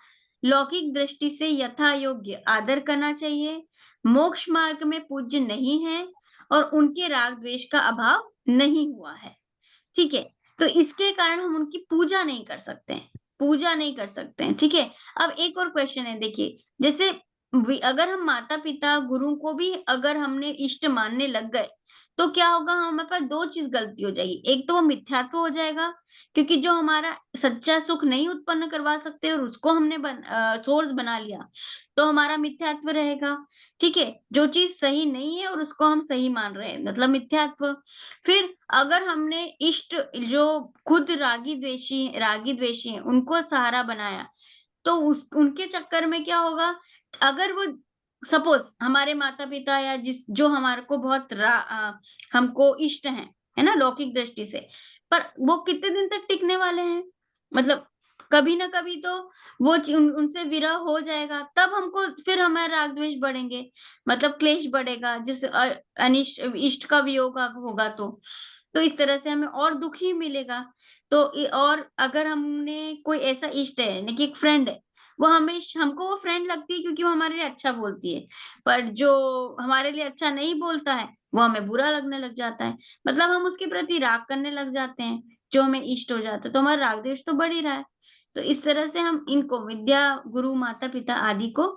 लौकिक दृष्टि से यथा योग्य आदर करना चाहिए। मोक्ष मार्ग में पूज्य नहीं है और उनके राग द्वेष का अभाव नहीं हुआ है। ठीक है? तो इसके कारण हम उनकी पूजा नहीं कर सकते हैं, पूजा नहीं कर सकते हैं, ठीक है? अब एक और क्वेश्चन है, देखिए, जैसे अगर हम माता-पिता, गुरु को भी अगर हमने इष्ट मानने लग गए, तो क्या होगा, हमारे पास 2 चीज़ गलती हो जाएगी। एक तो वो मिथ्यात्व हो जाएगा, क्योंकि जो हमारा सच्चा सुख नहीं उत्पन्न करवा सकते और उसको हमने सोर्स बना लिया, तो हमारा मिथ्यात्व रहेगा, ठीक है? जो चीज़ सही नहीं है और उसको हम सही मान रहे हैं, मतलब मिथ्यात्व। फिर अगर हमने इष्ट जो खुद रागी द्वेषी हैं, उनको सहारा बनाया, तो उनके चक्कर में क्या होगा, अगर वो सपोज हमारे माता-पिता या जो हमारे को बहुत हमको इष्ट हैं, है ना, लौकिक दृष्टि से, पर वो कितने दिन तक टिकने वाले हैं? मतलब कभी ना कभी तो वो उनसे विरह हो जाएगा, तब हमको फिर हमारा राग द्वेष बढ़ेंगे, मतलब क्लेश बढ़ेगा, जिस अनिष्ट इष्ट का वियोग होगा तो इस तरह से हमें और दुःख ही मिलेगा। तो और अगर हमने कोई ऐसा इष्ट है, यानी कि एक फ्रेंड है, वो हमको वो फ्रेंड लगती है क्योंकि वो हमारे लिए अच्छा बोलती है, पर जो हमारे लिए अच्छा नहीं बोलता है, वो हमें बुरा लगने लग जाता है। मतलब हम उसके प्रति राग करने लग जाते हैं, जो हमें इष्ट हो जाता है, तो हमारा राग द्वेष तो बढ़ ही रहा है। तो इस तरह से हम इनको विद्या, गुरु, माता-पिता आदि को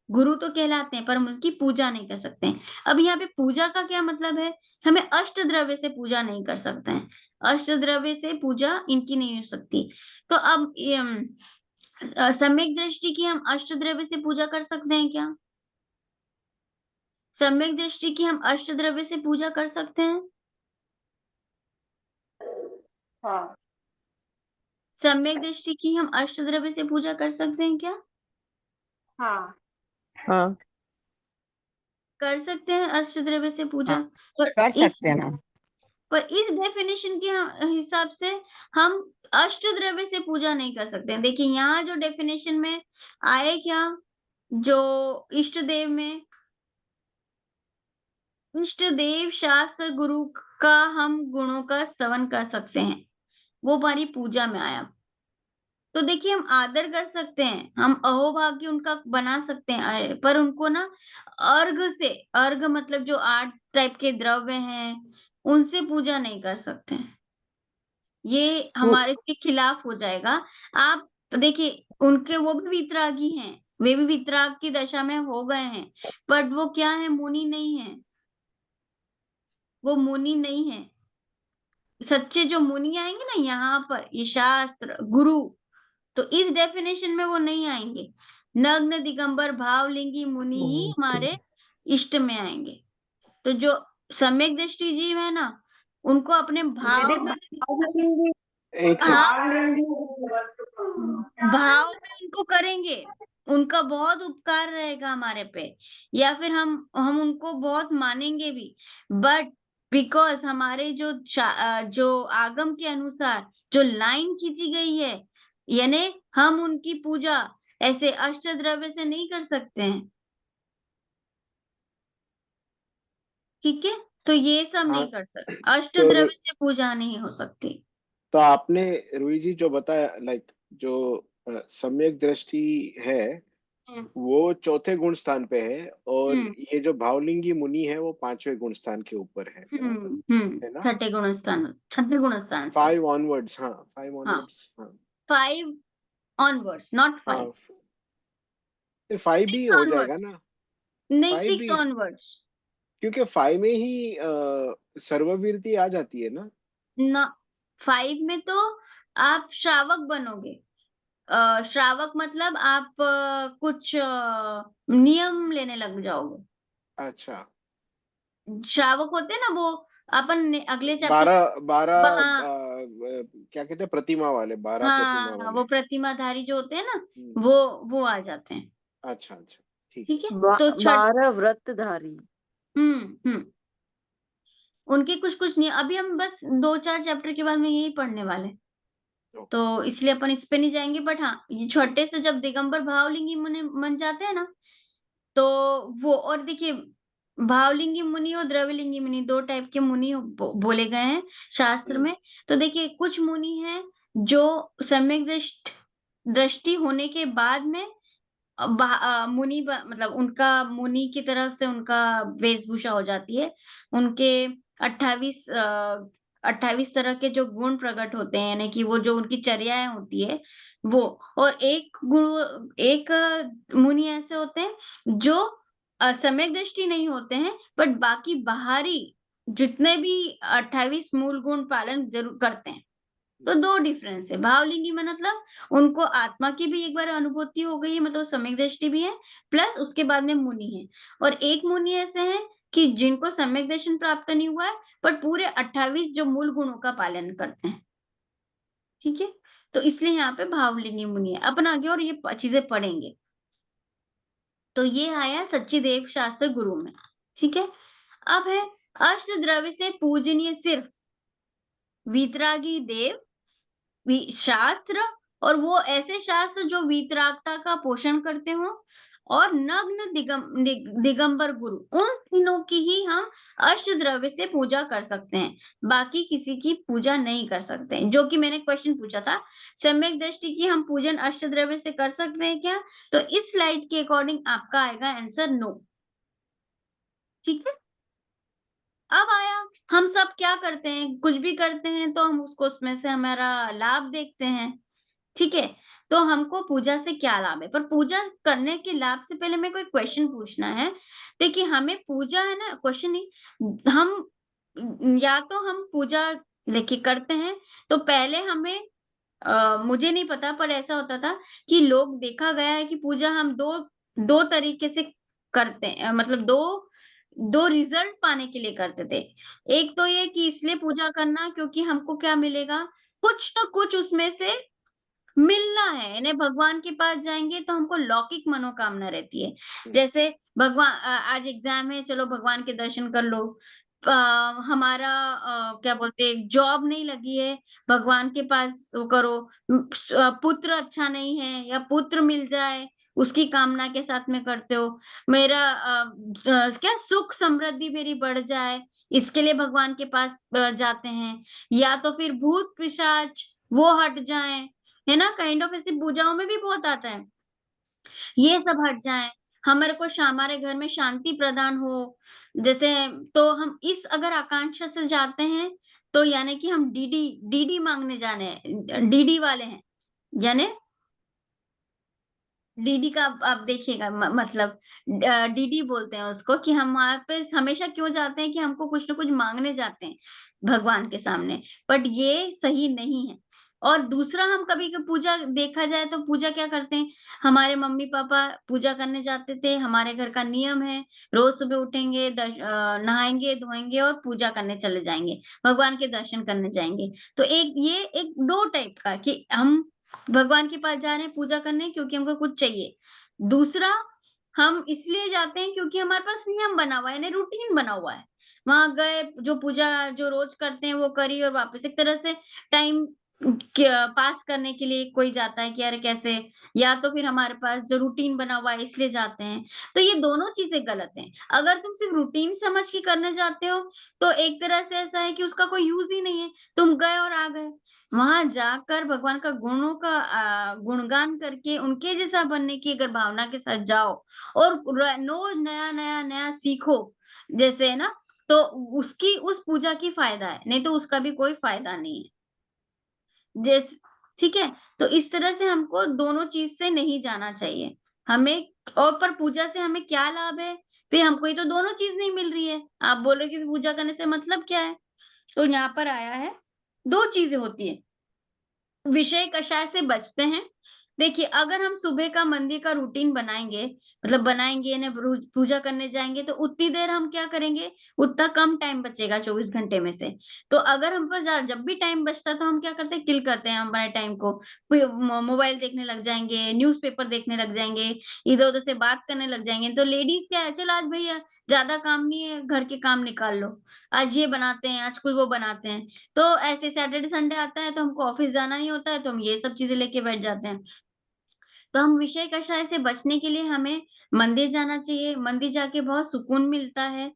गुरु तो कहलाते हैं, पर हम उनकी पूजा नहीं कर सकते हैं। अब यहाँ पे पूजा का क्या मतलब है? हमें अष्ट द्रव्य से पूजा नहीं कर सकते हैं। अष्ट द्रव्य से पूजा इनकी नहीं हो सकती। तो अब सम्यक दृष्टि की हम अष्ट द्रव्य से पूजा कर सकते हैं क्या? सम्यक दृष्टि की हम अष्ट द्रव्य से पूजा कर सकते हैं? हाँ। सम्यक दृष्टि की हम अष्ट द्रव्य से पूजा कर सकते हैं क्या? हाँ। हाँ, कर सकते हैं अष्ट द्रव्य से पूजा? हाँ, पर कर इस सकते हैं ना। पर इस डेफिनेशन के हिसाब से हम अष्ट द्रव्य से पूजा नहीं कर सकते हैं। देखिए यहाँ जो डेफिनेशन में आए क्या, जो इष्ट देव में, इष्ट देव शास्त्र गुरु का हम गुणों का स्तवन कर सकते हैं, वो हमारी पूजा में आया। तो देखिए हम आदर कर सकते हैं, हम अहोभाग्य उनका बना सकते हैं, पर उनको ना अर्घ मतलब जो 8 टाइप के द्रव्य हैं, उनसे पूजा नहीं कर सकते हैं। ये हमारे इसके खिलाफ हो जाएगा। आप देखिए उनके वो भी वीतरागी हैं, वे भी वीतराग की दशा में हो गए हैं, बट वो क्या है, मुनि नहीं है, वो मुनि नहीं है। सच्चे जो मुनि आएंगे ना यहाँ पर, ये शास्त्र गुरु, तो इस डेफिनेशन में वो नहीं आएंगे। नग्न दिगंबर भावलिंगी मुनि ही हमारे इष्ट में आएंगे। तो जो सम्यक दृष्टि जीव है ना, उनको अपने भाव में एक सेकंड। भाव में उनको करेंगे, उनका बहुत उपकार रहेगा हमारे पे, या फिर हम उनको बहुत मानेंगे भी, बट बिकॉज हमारे जो आगम के अनुसार जो लाइन खींची गई है, यानी हम उनकी पूजा ऐसे अष्ट द्रव्य से नहीं कर सकते हैं, ठीक है? तो ये सब नहीं कर सकते, अष्ट तो द्रव्य से पूजा नहीं हो सकती। तो आपने रूही जी जो बताया, लाइक जो सम्यक दृष्टि है हम्म वो चौथे गुण स्थान पे है, और हम्म ये जो भावलिंगी मुनि है वो 5वें गुण स्थान के ऊपर है है ना? छठे गुण स्थान से, 5 ऑनवर्ड्स, हाँ 5 हाँ, ऑनवर्ड्स, हाँ 5 ऑनवर्ड्स, नॉट 5, हाँ। 5 भी 6 हो जाएगा ऑनवर्ड्स, ना? नहीं 5 6 भी, ऑनवर्ड्स, क्योंकि 5 में ही सर्ववीरती आ जाती है ना? ना 5 में तो आप श्रावक बनोगे। श्रावक मतलब आप कुछ नियम लेने लग जाओगे। अच्छा, श्रावक होते हैं ना वो, अपन ने अगले चैप्टर 12 12 हाँ क्या कहते हैं, प्रतिमा वाले, 12 प्रतिमा हाँ, वाले। वो प्रतिमाधारी जो होते हैं ना, हम्म, वो आ जाते हैं, अच्छा अच्छा, ठीक है। ठीक है? तो छठ 12 व्रतधारी। हम्म। उनके कुछ नहीं, अभी हम बस 2-4 चैप्टर के बाद में यही पढ़ने वाले हैं। तो इसलिए अपन इस पे नहीं जाएंगे, बट हाँ, ये छोटे से जब दिगंबर भावलिंगी मुनि बन जाते हैं ना, तो वो, और देखिए भावलिंगी मुनि और द्रविलिंगी मुनि 2 टाइप के मुनि बोले गए हैं शास्त्र में। तो देखिए कुछ मुनि हैं जो सम्यक दृष्टि होने के बाद में मुनि मतलब उनका मुनि की तरफ से उनका वेशभूषा हो जाती है। उनके 28 तरह के जो गुण प्रकट होते हैं, यानी कि वो जो उनकी चर्याएँ होती है वो। और एक मुनि ऐसे होते हैं जो सम्यक दृष्टि नहीं होते हैं, बट बाकी बाहरी जितने भी 28 मूल गुण पालन ज़रूर करते हैं। तो 2 डिफरेंस है। भावलिंगी में मतलब उनको आत्मा की भी एक बार अनुभूति हो गई है, मतलब सम्यक दृष्टि भी है, प्लस उसके बाद में मुनि है। और एक मुनि ऐसे हैं कि जिनको सम्यक दर्शन प्राप्त नहीं हुआ है, बट पूरे 28 जो मूल गुणों का पालन करते हैं। ठीक है? तो इसलिए यहाँ पे भावलिंगी मुनि है। अपन आगे और ये चीजें पढ़ेंगे। तो ये आया सच्चिदेव शास्त्र गुरु में। ठीक है? अब है अष्टद्रव्य से पूजनीय सिर्फ वीतरागी देव शास्त्र, और वो ऐसे शास्त्र जो वीतरागता का पोषण करते हो, और नग्न दिगंबर गुरु, उन तीनों की ही हम अष्टद्रव्य से पूजा कर सकते हैं, बाकी किसी की पूजा नहीं कर सकते। जो कि मैंने क्वेश्चन पूछा था, सम्यक दृष्टि की हम पूजन अष्टद्रव्य से कर सकते हैं क्या? तो इस स्लाइड के अकॉर्डिंग आपका आएगा आंसर नो। ठीक है? अब आया, हम सब क्या करते हैं, कुछ भी करते हैं तो हम उसको उसमें से हमारा लाभ देखते हैं। ठीक है? तो हमको पूजा से क्या लाभ है? पर पूजा करने के लाभ से पहले मेरे को एक क्वेश्चन पूछना है। देखिए हमें पूजा है ना, क्वेश्चन नहीं, हम या तो हम पूजा देखिए करते हैं, तो पहले हमें मुझे नहीं पता, पर ऐसा होता था कि लोग, देखा गया है कि पूजा हम दो तरीके से करते हैं, मतलब दो रिजल्ट पाने के लिए करते थे। एक तो ये कि इसलिए पूजा करना क्योंकि हमको क्या मिलेगा, कुछ ना कुछ उसमें से मिलना है, यानी भगवान के पास जाएंगे तो हमको लौकिक मनोकामना रहती है। जैसे भगवान, आज एग्जाम है, चलो भगवान के दर्शन कर लो। हमारा क्या बोलते हैं, जॉब नहीं लगी है, भगवान के पास वो करो। पुत्र अच्छा नहीं है, या पुत्र मिल जाए, उसकी कामना के साथ में करते हो। मेरा क्या सुख समृद्धि मेरी बढ़ जाए, इसके लिए भगवान के पास जाते हैं। या तो फिर भूत पिशाच वो हट जाए, है ना, काइंड ऑफ ऐसी पूजाओं में भी बहुत आता है, ये सब हट जाए, हमारे घर में शांति प्रदान हो, जैसे। तो हम इस अगर आकांक्षा से जाते हैं, तो यानी कि हम डीडी मांगने जाने, डीडी वाले हैं, यानी डीडी का आप देखिएगा, मतलब डीडी बोलते हैं उसको, कि हम वहां पे हमेशा क्यों जाते हैं, कि हमको कुछ ना कुछ मांगने जाते हैं भगवान के सामने, बट ये सही नहीं है। और दूसरा, हम कभी पूजा देखा जाए तो पूजा क्या करते हैं, हमारे मम्मी पापा पूजा करने जाते थे, हमारे घर का नियम है, रोज सुबह उठेंगे, नहाएंगे धोएंगे और पूजा करने चले जाएंगे, भगवान के दर्शन करने जाएंगे। तो एक दो टाइप का, कि हम भगवान के पास जा रहे हैं पूजा करने क्योंकि हमको कुछ चाहिए। दूसरा, हम इसलिए जाते हैं क्योंकि हमारे पास नियम बना हुआ है, यानी रूटीन बना हुआ है। वहां गए, जो पूजा जो रोज करते हैं वो करी, और वापस एक तरह से टाइम पास करने के लिए कोई जाता है कि अरे कैसे, या तो फिर हमारे पास जो रूटीन बना हुआ है इसलिए जाते हैं। तो ये दोनों चीजें गलत हैं। अगर तुम सिर्फ रूटीन समझ के करने जाते हो, तो एक तरह से ऐसा है कि उसका कोई यूज ही नहीं है, तुम गए और आ गए। वहां जाकर भगवान का गुणों का गुणगान करके उनके जैसा बनने की अगर भावना के साथ जाओ, और रोज नया नया नया सीखो, जैसे है ना, तो उसकी उस पूजा की फायदा है, नहीं तो उसका भी कोई फायदा नहीं है। जैसे, ठीक है, तो इस तरह से हमको दोनों चीज से नहीं जाना चाहिए हमें। और पर पूजा से हमें क्या लाभ है, फिर हमको ये तो दोनों चीज नहीं मिल रही है, आप बोल रहे हो कि पूजा करने से मतलब क्या है। तो यहाँ पर आया है, दो चीजें होती है, विषय कषाय से बचते हैं। देखिए अगर हम सुबह का मंदिर का रूटीन बनाएंगे, मतलब बनाएंगे ना, पूजा करने जाएंगे, तो उतनी देर हम क्या करेंगे, उतना कम टाइम बचेगा 24 घंटे में से। तो अगर हम पास जब भी टाइम बचता है तो हम क्या करते हैं, किल करते हैं हम हमारे टाइम को, मोबाइल देखने लग जाएंगे, न्यूज़पेपर देखने लग जाएंगे, इधर उधर से बात करने लग जाएंगे। तो लेडीज क्या है, चल आज भैया ज्यादा काम नहीं है, घर के काम निकाल लो, आज ये बनाते हैं, आज कुछ वो बनाते हैं। तो ऐसे सैटरडे संडे आता है तो हमको ऑफिस जाना नहीं होता है, तो हम ये सब चीजें लेके बैठ जाते हैं। तो हम विषय कषाय से बचने के लिए हमें मंदिर जाना चाहिए। मंदिर जाके बहुत सुकून मिलता है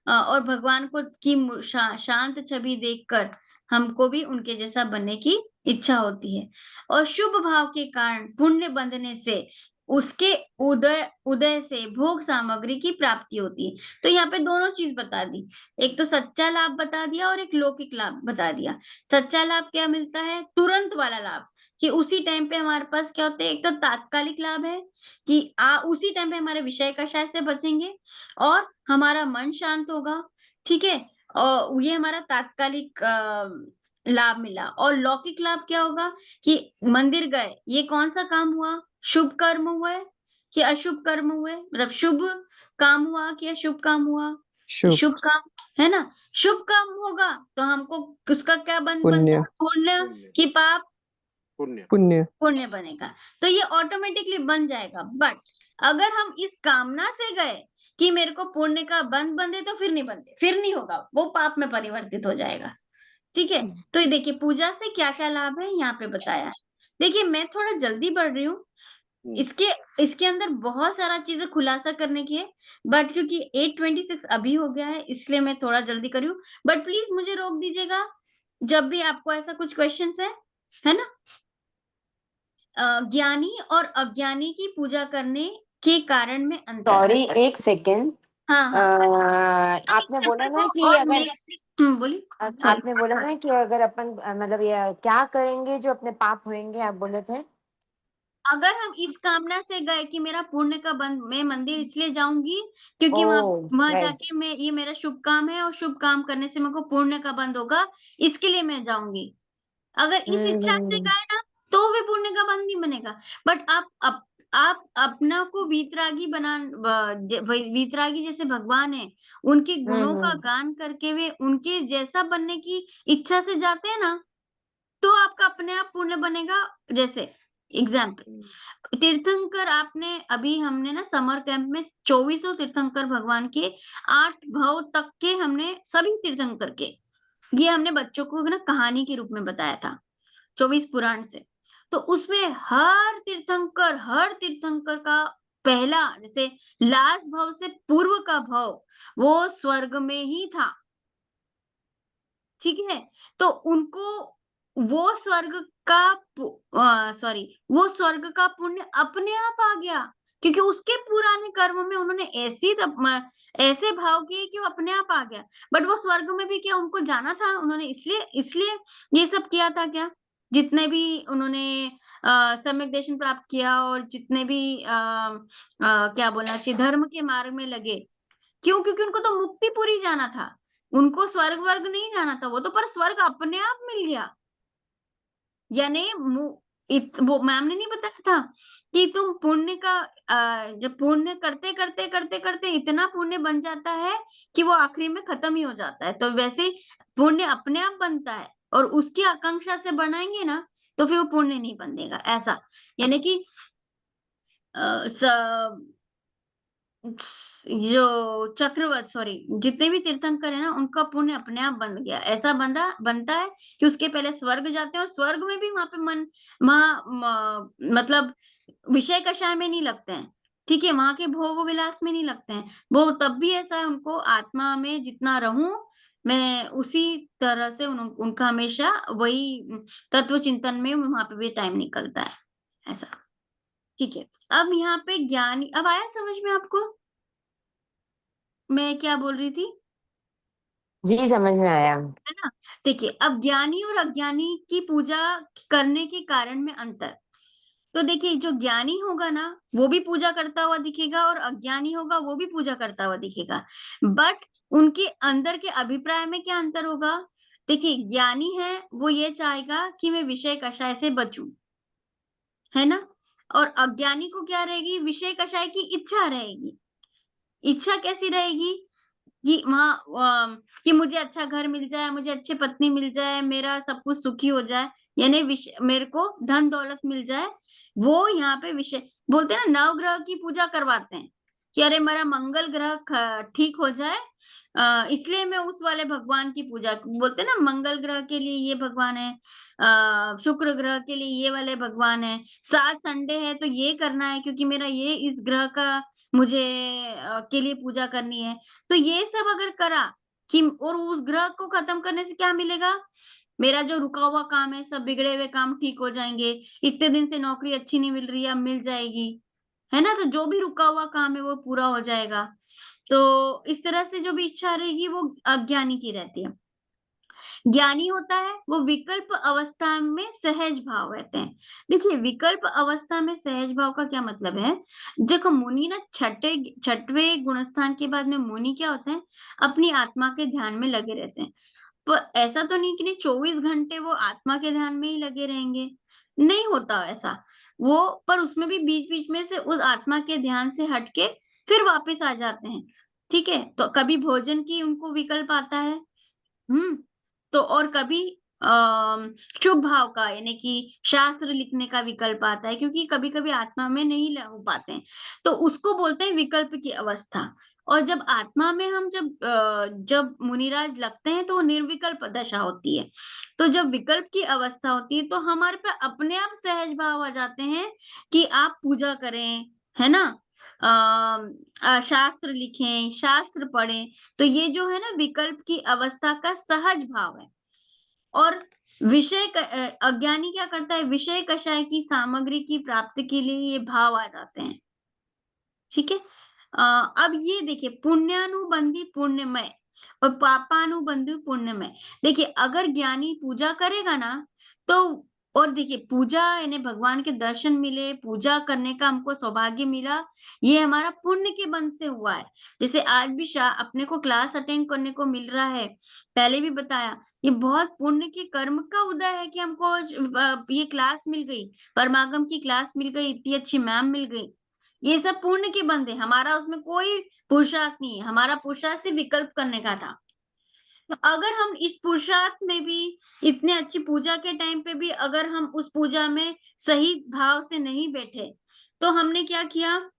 और भगवान को की शांत छवि देखकर हमको भी उनके जैसा बनने की इच्छा होती है। और शुभ भाव के कारण पुण्य बंधने से उसके उदय उदय से भोग सामग्री की प्राप्ति होती है। तो यहाँ पे दोनों चीज बता दी, एक तो सच्चा लाभ बता दिया और एक लौकिक लाभ बता दिया। सच्चा लाभ क्या मिलता है? तुरंत वाला लाभ, कि उसी टाइम पे हमारे पास क्या होते हैं, एक तो तात्कालिक लाभ है कि उसी टाइम पे हमारे विषय कषाय से बचेंगे और हमारा मन शांत होगा, ठीक है। और ये हमारा तात्कालिक लाभ मिला। और लौकिक लाभ क्या होगा कि मंदिर गए, ये कौन सा काम हुआ? शुभ कर्म हुआ है कि अशुभ कर्म हुए, मतलब शुभ काम हुआ कि अशुभ काम हुआ? शुभ शुभ काम है ना। शुभ काम होगा तो हमको उसका क्या बन बनता पुण्य है? पुण्य पुण्य कि पाप? पुण्य पुण्य पुण्य बनेगा। तो ये ऑटोमेटिकली बन जाएगा। बट अगर हम इस कामना से गए कि मेरे को पुण्य का बंध बंधे, तो फिर नहीं बंधे, फिर नहीं होगा, वो पाप में परिवर्तित हो जाएगा, ठीक है। तो ये देखिए पूजा से क्या क्या लाभ है यहाँ पे बताया है। देखिए मैं थोड़ा जल्दी बढ़ रही हूँ, इसके इसके अंदर बहुत सारा चीजें खुलासा करने की है, बट क्योंकि 8:26 अभी हो गया है इसलिए मैं थोड़ा जल्दी करी हूँ। बट प्लीज मुझे रोक दीजिएगा जब भी आपको ऐसा कुछ क्वेश्चंस है ना। ज्ञानी और अज्ञानी की पूजा करने के कारण में अंतर। सॉरी, एक सेकेंड। हाँ हाँ आपने बोला ना कि और अगर नेक्स्ट बोलिए। आपने बोला ना कि अगर अपन मतलब ये क्या करेंगे जो अपने पाप होंगे, आप बोले थे। अगर हम इस कामना से गए कि मेरा पुण्य का बंध, मैं मंदिर इसलिए जाऊंगी क्योंकि वहां राइट। जाके मैं, ये मेरा शुभ काम है और शुभ काम करने से मेरे को पुण्य का बंध होगा, इसके लिए मैं जाऊंगी। अगर इस इच्छा से गए ना तो भी पुण्य का बंध नहीं बनेगा। बट आप अपना को वीतरागी वीतरागी जैसे भगवान है, उनके गुणों का गान करके वे उनके जैसा बनने की इच्छा से जाते हैं ना, तो आपका अपने आप पुण्य बनेगा। जैसे एग्जाम्पल तीर्थंकर, आपने अभी हमने ना समर कैंप में 2400 तीर्थंकर भगवान के 8 भाव तक के हमने सभी तीर्थंकर के, ये हमने बच्चों को ना कहानी के रूप में बताया था 24 पुराण से। तो उसमें हर तीर्थंकर का पहला, जैसे लास्ट भाव से पूर्व का भाव वो स्वर्ग में ही था, ठीक है। तो उनको वो स्वर्ग का वो स्वर्ग का पुण्य अपने आप आ गया, क्योंकि उसके पुराने कर्म में उन्होंने ऐसे भाव किए कि वो अपने आप आ गया। बट वो स्वर्ग में भी क्या उनको जाना था? उन्होंने इसलिए इसलिए ये सब किया था क्या? जितने भी उन्होंने सम्यक दर्शन प्राप्त किया और जितने भी क्या बोलना चाहिए, धर्म के मार्ग में लगे, क्यों? क्योंकि उनको तो मुक्तिपुरी जाना था, उनको स्वर्ग वर्ग नहीं जाना था। वो तो पर स्वर्ग अपने आप मिल गया। यानी वो मैम ने नहीं बताया था कि तुम पुण्य का जब पुण्य करते करते करते करते इतना पुण्य बन जाता है कि वो आखिरी में खत्म ही हो जाता है। तो वैसे पुण्य अपने आप बनता है और उसकी आकांक्षा से बनाएंगे ना तो फिर वो पुण्य नहीं बनेगा, ऐसा। यानी कि जो चक्रवर्त जितने भी तीर्थंकर है ना, उनका पुण्य अपने आप बन गया। ऐसा बनता है कि उसके पहले स्वर्ग जाते हैं और स्वर्ग में भी वहां पे मतलब विषय कषाय में नहीं लगते हैं, ठीक है। वहां के भोग विलास में नहीं लगते हैं। वो तब भी ऐसा है, उनको आत्मा में जितना रहूं मैं उसी तरह से उनका हमेशा वही तत्व चिंतन में वहां पे भी टाइम निकलता है, ऐसा, ठीक है। अब यहाँ पे ज्ञानी, अब आया समझ में आपको मैं क्या बोल रही थी? जी, समझ में आया। है ना। देखिए अब ज्ञानी और अज्ञानी की पूजा करने के कारण में अंतर। तो देखिए जो ज्ञानी होगा ना वो भी पूजा करता हुआ दिखेगा और अज्ञानी होगा वो भी पूजा करता हुआ दिखेगा। बट उनके अंदर के अभिप्राय में क्या अंतर होगा? देखिए ज्ञानी है वो ये चाहेगा कि मैं विषय कषाय से बचूं, है ना। और अज्ञानी को क्या रहेगी? विषय कषाय की इच्छा रहेगी। इच्छा कैसी रहेगी? कि कि मुझे अच्छा घर मिल जाए, मुझे अच्छी पत्नी मिल जाए, मेरा सब कुछ सुखी हो जाए, यानी मेरे को धन दौलत मिल जाए। वो यहाँ पे विषय बोलते हैं ना, नवग्रह की पूजा करवाते हैं, कि अरे मेरा मंगल ग्रह ठीक हो जाए, इसलिए मैं उस वाले भगवान की पूजा, बोलते ना मंगल ग्रह के लिए ये भगवान है, शुक्र ग्रह के लिए ये वाले भगवान है, 7 संडे है तो ये करना है क्योंकि मेरा ये इस ग्रह का मुझे के लिए पूजा करनी है। तो ये सब अगर करा कि, और उस ग्रह को खत्म करने से क्या मिलेगा, मेरा जो रुका हुआ काम है, सब बिगड़े हुए काम ठीक हो जाएंगे, इतने दिन से नौकरी अच्छी नहीं मिल रही है, अब मिल जाएगी, है ना? तो जो भी रुका हुआ काम है वो पूरा हो जाएगा। तो इस तरह से जो भी इच्छा रहेगी वो अज्ञानी की रहती है। ज्ञानी होता है वो विकल्प अवस्था में सहज भाव रहते हैं। देखिए, विकल्प अवस्था में सहज भाव का क्या मतलब है? देखो, मुनि ना छठवें गुणस्थान के बाद में मुनि क्या होते हैं, अपनी आत्मा के ध्यान में लगे रहते हैं। पर ऐसा तो नहीं कि नहीं 24 घंटे वो आत्मा के ध्यान में ही लगे रहेंगे, नहीं होता ऐसा। वो पर उसमें भी बीच बीच में से उस आत्मा के ध्यान से हटके फिर वापस आ जाते हैं। ठीक है, तो कभी भोजन की उनको विकल्प आता है, तो और कभी शुभ भाव का, यानी कि शास्त्र लिखने का विकल्प आता है, क्योंकि कभी कभी आत्मा में नहीं हो पाते हैं, तो उसको बोलते हैं विकल्प की अवस्था। और जब आत्मा में हम जब मुनिराज लगते हैं तो वो निर्विकल्प दशा होती है। तो जब विकल्प की अवस्था होती है तो हमारे पे अपने आप सहज भाव आ जाते हैं कि आप पूजा करें, है ना, शास्त्र लिखें, शास्त्र पढ़ें। तो ये जो है ना विकल्प की अवस्था का सहज भाव है। और अज्ञानी क्या करता है, विषय कषाय की सामग्री की प्राप्ति के लिए ये भाव आ जाते हैं। ठीक है, अब ये देखिए, पुण्यानुबंधी पुण्यमय और पापानुबंधी पुण्यमय। देखिए, अगर ज्ञानी पूजा करेगा ना, तो और देखिए, पूजा यानी भगवान के दर्शन मिले, पूजा करने का हमको सौभाग्य मिला, ये हमारा पुण्य के बंध से हुआ है। जैसे आज भी अपने को क्लास अटेंड करने को मिल रहा है, पहले भी बताया, ये बहुत पुण्य के कर्म का उदय है कि हमको ये क्लास मिल गई, परमागम की क्लास मिल गई, इतनी अच्छी मैम मिल गई। ये सब पुण्य के बंद है, हमारा उसमें कोई पुरुषार्थ नहीं है, हमारा पुरुषार्थ सिर्फ विकल्प करने का था। तो अगर हम इस पुरुषार्थ में भी, इतने अच्छी पूजा के टाइम पे भी अगर हम उस पूजा में सही भाव से नहीं बैठे, तो हमने क्या किया,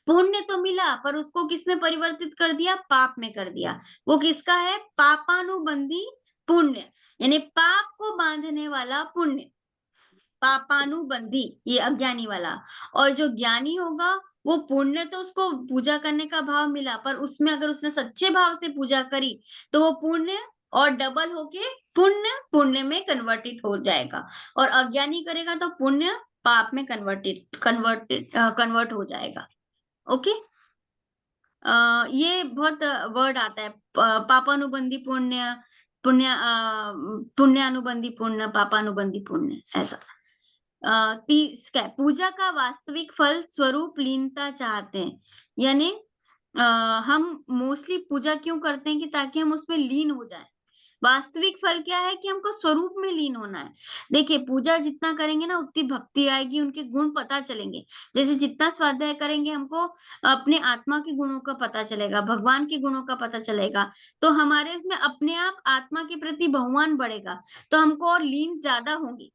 पुण्य तो मिला पर उसको किसमें परिवर्तित कर दिया, पाप में कर दिया। वो किसका है, पापानुबंधी पुण्य, यानी पाप को बांधने वाला पुण्य, पापानुबंधी, ये अज्ञानी वाला। और जो ज्ञानी होगा वो पुण्य, तो उसको पूजा करने का भाव मिला, पर उसमें अगर उसने सच्चे भाव से पूजा करी तो वो पुण्य और डबल होके पुण्य पुण्य में कन्वर्टेड हो जाएगा, और अज्ञानी करेगा तो पुण्य पाप में कन्वर्ट हो जाएगा। ओके, ये बहुत वर्ड आता है, पापानुबंधी पुण्य, पुण्यानुबंधी पुण्य, पापानुबंधी पुण्य, ऐसा। 30 क्या है, पूजा का वास्तविक फल स्वरूप लीनता चाहते हैं, यानी हम मोस्टली पूजा क्यों करते हैं कि ताकि हम उसमें लीन हो जाए। वास्तविक फल क्या है कि हमको स्वरूप में लीन होना है। देखिए, पूजा जितना करेंगे ना उतनी भक्ति आएगी, उनके गुण पता चलेंगे। जैसे जितना स्वाध्याय करेंगे हमको अपने आत्मा के गुणों का पता चलेगा, भगवान के गुणों का पता चलेगा, तो हमारे उसमें अपने आप आत्मा के प्रति बहुमान बढ़ेगा, तो हमको और लीन ज्यादा होंगी,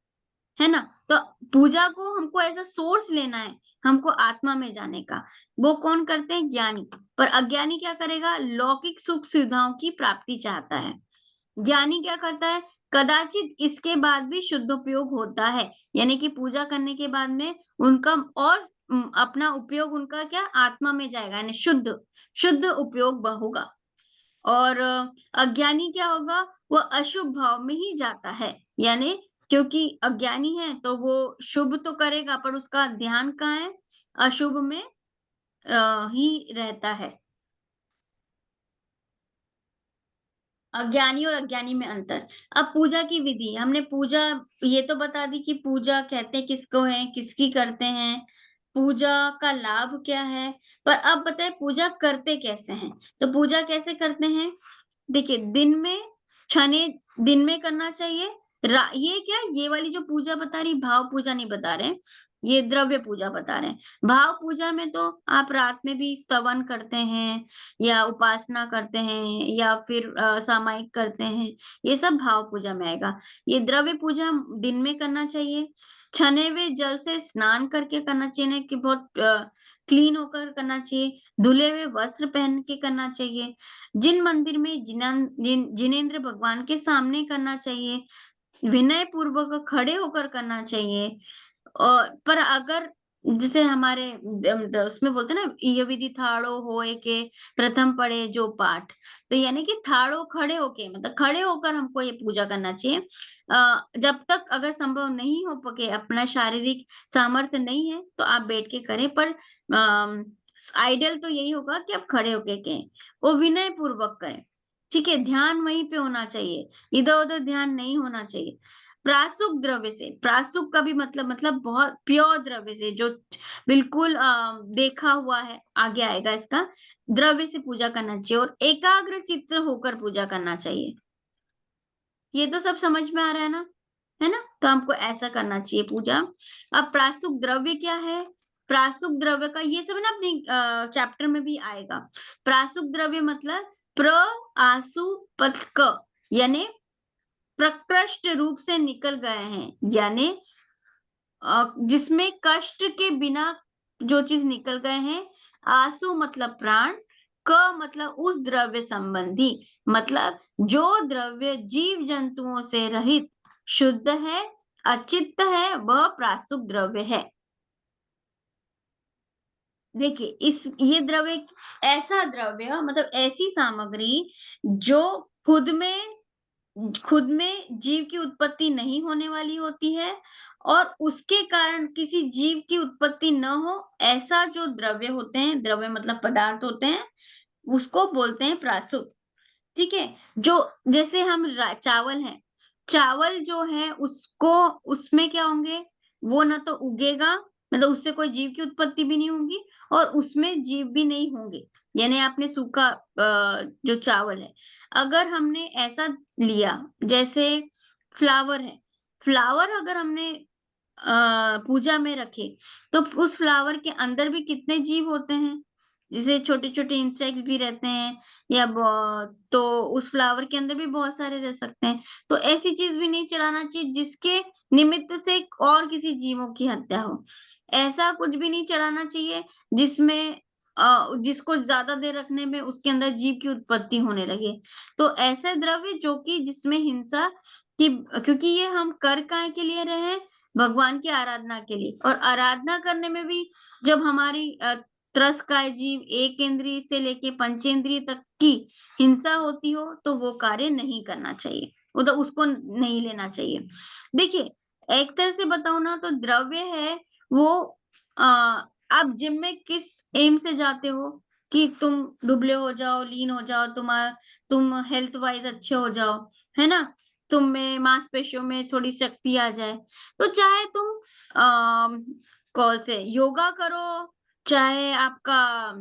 है ना। तो पूजा को हमको ऐसा सोर्स लेना है, हमको आत्मा में जाने का। वो कौन करते हैं, ज्ञानी। पर अज्ञानी क्या करेगा, लौकिक सुख सुविधाओं की प्राप्ति चाहता है। ज्ञानी क्या करता है, कदाचित इसके बाद भी शुद्ध उपयोग होता है, यानी कि पूजा करने के बाद में उनका और अपना उपयोग उनका क्या, आत्मा में जाएगा, यानी शुद्ध शुद्ध उपयोग होगा। और अज्ञानी क्या होगा, वो अशुभ भाव में ही जाता है, यानी क्योंकि अज्ञानी है तो वो शुभ तो करेगा पर उसका ध्यान कहाँ है, अशुभ में ही रहता है। अज्ञानी और अज्ञानी में अंतर। अब पूजा की विधि, हमने पूजा ये तो बता दी कि पूजा कहते हैं किसको है, किसकी करते हैं, पूजा का लाभ क्या है। पर अब बताए पूजा करते कैसे हैं। तो पूजा कैसे करते हैं, देखिए, दिन में करना चाहिए, ये क्या, ये वाली जो पूजा बता रही, भाव पूजा नहीं बता रहे, ये द्रव्य पूजा बता रहे हैं। भाव पूजा में तो आप रात में भी स्तवन करते हैं या उपासना करते हैं या फिर सामायिक करते हैं, ये सब भाव पूजा में आएगा। ये द्रव्य पूजा दिन में करना चाहिए, छने हुए जल से स्नान करके करना चाहिए, कि बहुत क्लीन होकर करना चाहिए, धुले हुए वस्त्र पहन के करना चाहिए, जिन मंदिर में जिनेंद्र भगवान के सामने करना चाहिए, विनय पूर्वक खड़े होकर करना चाहिए। और पर अगर जैसे हमारे उसमें बोलते हैं ना, ये विधि थाड़ो होए के प्रथम पढ़े जो पाठ, तो यानी कि थाड़ो खड़े होके, मतलब खड़े होकर हमको ये पूजा करना चाहिए। जब तक अगर संभव नहीं हो पके, अपना शारीरिक सामर्थ्य नहीं है, तो आप बैठ के करें, पर आइडियल तो यही होगा कि आप खड़े होके करें, वो विनय पूर्वक करें। ठीक है, ध्यान वहीं पे होना चाहिए, इधर उधर ध्यान नहीं होना चाहिए। प्रासुक द्रव्य से, प्रासुक का भी मतलब बहुत प्योर द्रव्य से, जो बिल्कुल देखा हुआ है, आगे आएगा इसका, द्रव्य से पूजा करना चाहिए और एकाग्र चित्त होकर पूजा करना चाहिए। ये तो सब समझ में आ रहा है ना, है ना? तो हमको ऐसा करना चाहिए पूजा। अब प्रासुक द्रव्य क्या है? प्रासुक द्रव्य का ये सब ना अपनी चैप्टर में भी आएगा। प्रासुक द्रव्य मतलब प्र आसु पथ क, यानी प्रकृष्ट रूप से निकल गए हैं, यानी जिसमें कष्ट के बिना जो चीज निकल गए हैं। आसु मतलब प्राण, क मतलब उस द्रव्य संबंधी, मतलब जो द्रव्य जीव जंतुओं से रहित, शुद्ध है, अचित्त है, वह प्रासुक द्रव्य है। देखिए, ये द्रव्य ऐसा द्रव्य, मतलब ऐसी सामग्री जो खुद में जीव की उत्पत्ति नहीं होने वाली होती है, और उसके कारण किसी जीव की उत्पत्ति न हो, ऐसा जो द्रव्य होते हैं, द्रव्य मतलब पदार्थ होते हैं, उसको बोलते हैं प्रासुक। ठीक है, जो जैसे हम चावल है, चावल जो है उसको, उसमें क्या होंगे, वो ना तो उगेगा, मतलब उससे कोई जीव की उत्पत्ति भी नहीं होगी, और उसमें जीव भी नहीं होंगे। यानी आपने सूखा जो चावल है, अगर हमने ऐसा लिया, जैसे फ्लावर है, फ्लावर अगर हमने पूजा में रखे, तो उस फ्लावर के अंदर भी कितने जीव होते हैं, जैसे छोटे छोटे इंसेक्ट्स भी रहते हैं, या तो उस फ्लावर के अंदर भी बहुत सारे रह सकते हैं। तो ऐसी चीज भी नहीं चढ़ाना चाहिए जिसके निमित्त से और किसी जीवों की हत्या हो। ऐसा कुछ भी नहीं चढ़ाना चाहिए जिसमें जिसको ज्यादा देर रखने में उसके अंदर जीव की उत्पत्ति होने लगे। तो ऐसे द्रव्य जो कि जिसमें हिंसा की, क्योंकि ये हम कर काय के लिए रहे हैं, भगवान की आराधना के लिए, और आराधना करने में भी जब हमारी त्रस्काय जीव एक इंद्रिय से लेके पंचेंद्रिय तक की हिंसा होती हो, तो वो कार्य नहीं करना चाहिए, वो तो उसको नहीं लेना चाहिए। देखिए, एक तरह से बताओ ना, तो द्रव्य है वो, आप जिम में किस एम से जाते हो, कि तुम दुबले हो जाओ, लीन हो जाओ, तुम हेल्थ वाइज अच्छे हो जाओ, है ना, तुम में मांसपेशियों में थोड़ी शक्ति आ जाए। तो चाहे तुम कौन से योगा करो, चाहे आपका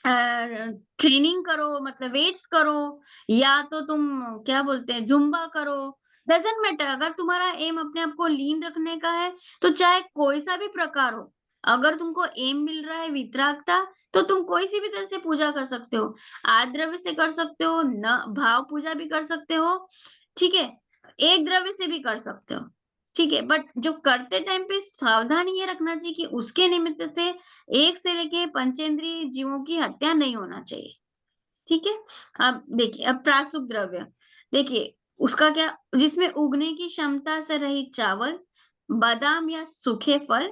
ट्रेनिंग करो, मतलब वेट्स करो, या तो तुम क्या बोलते हैं जुम्बा करो, डजंट मैटर, अगर तुम्हारा एम अपने आप को लीन रखने का है, तो चाहे कोई सा भी प्रकार हो, अगर तुमको एम मिल रहा है वितरागता, तो तुम कोई सी भी तरह से पूजा कर सकते हो। आद्रव्य से कर सकते हो, न भाव पूजा भी कर सकते हो, ठीक है, एक द्रव्य से भी कर सकते हो, ठीक है, बट जो करते टाइम पे सावधान ये रखना चाहिए कि उसके निमित्त से एक से लेके पंचेंद्रिय जीवों की हत्या नहीं होना चाहिए। ठीक है, अब देखिए, अब प्रासुक द्रव्य देखिए, उसका क्या, जिसमें उगने की क्षमता से रहित चावल, बादाम या सूखे फल,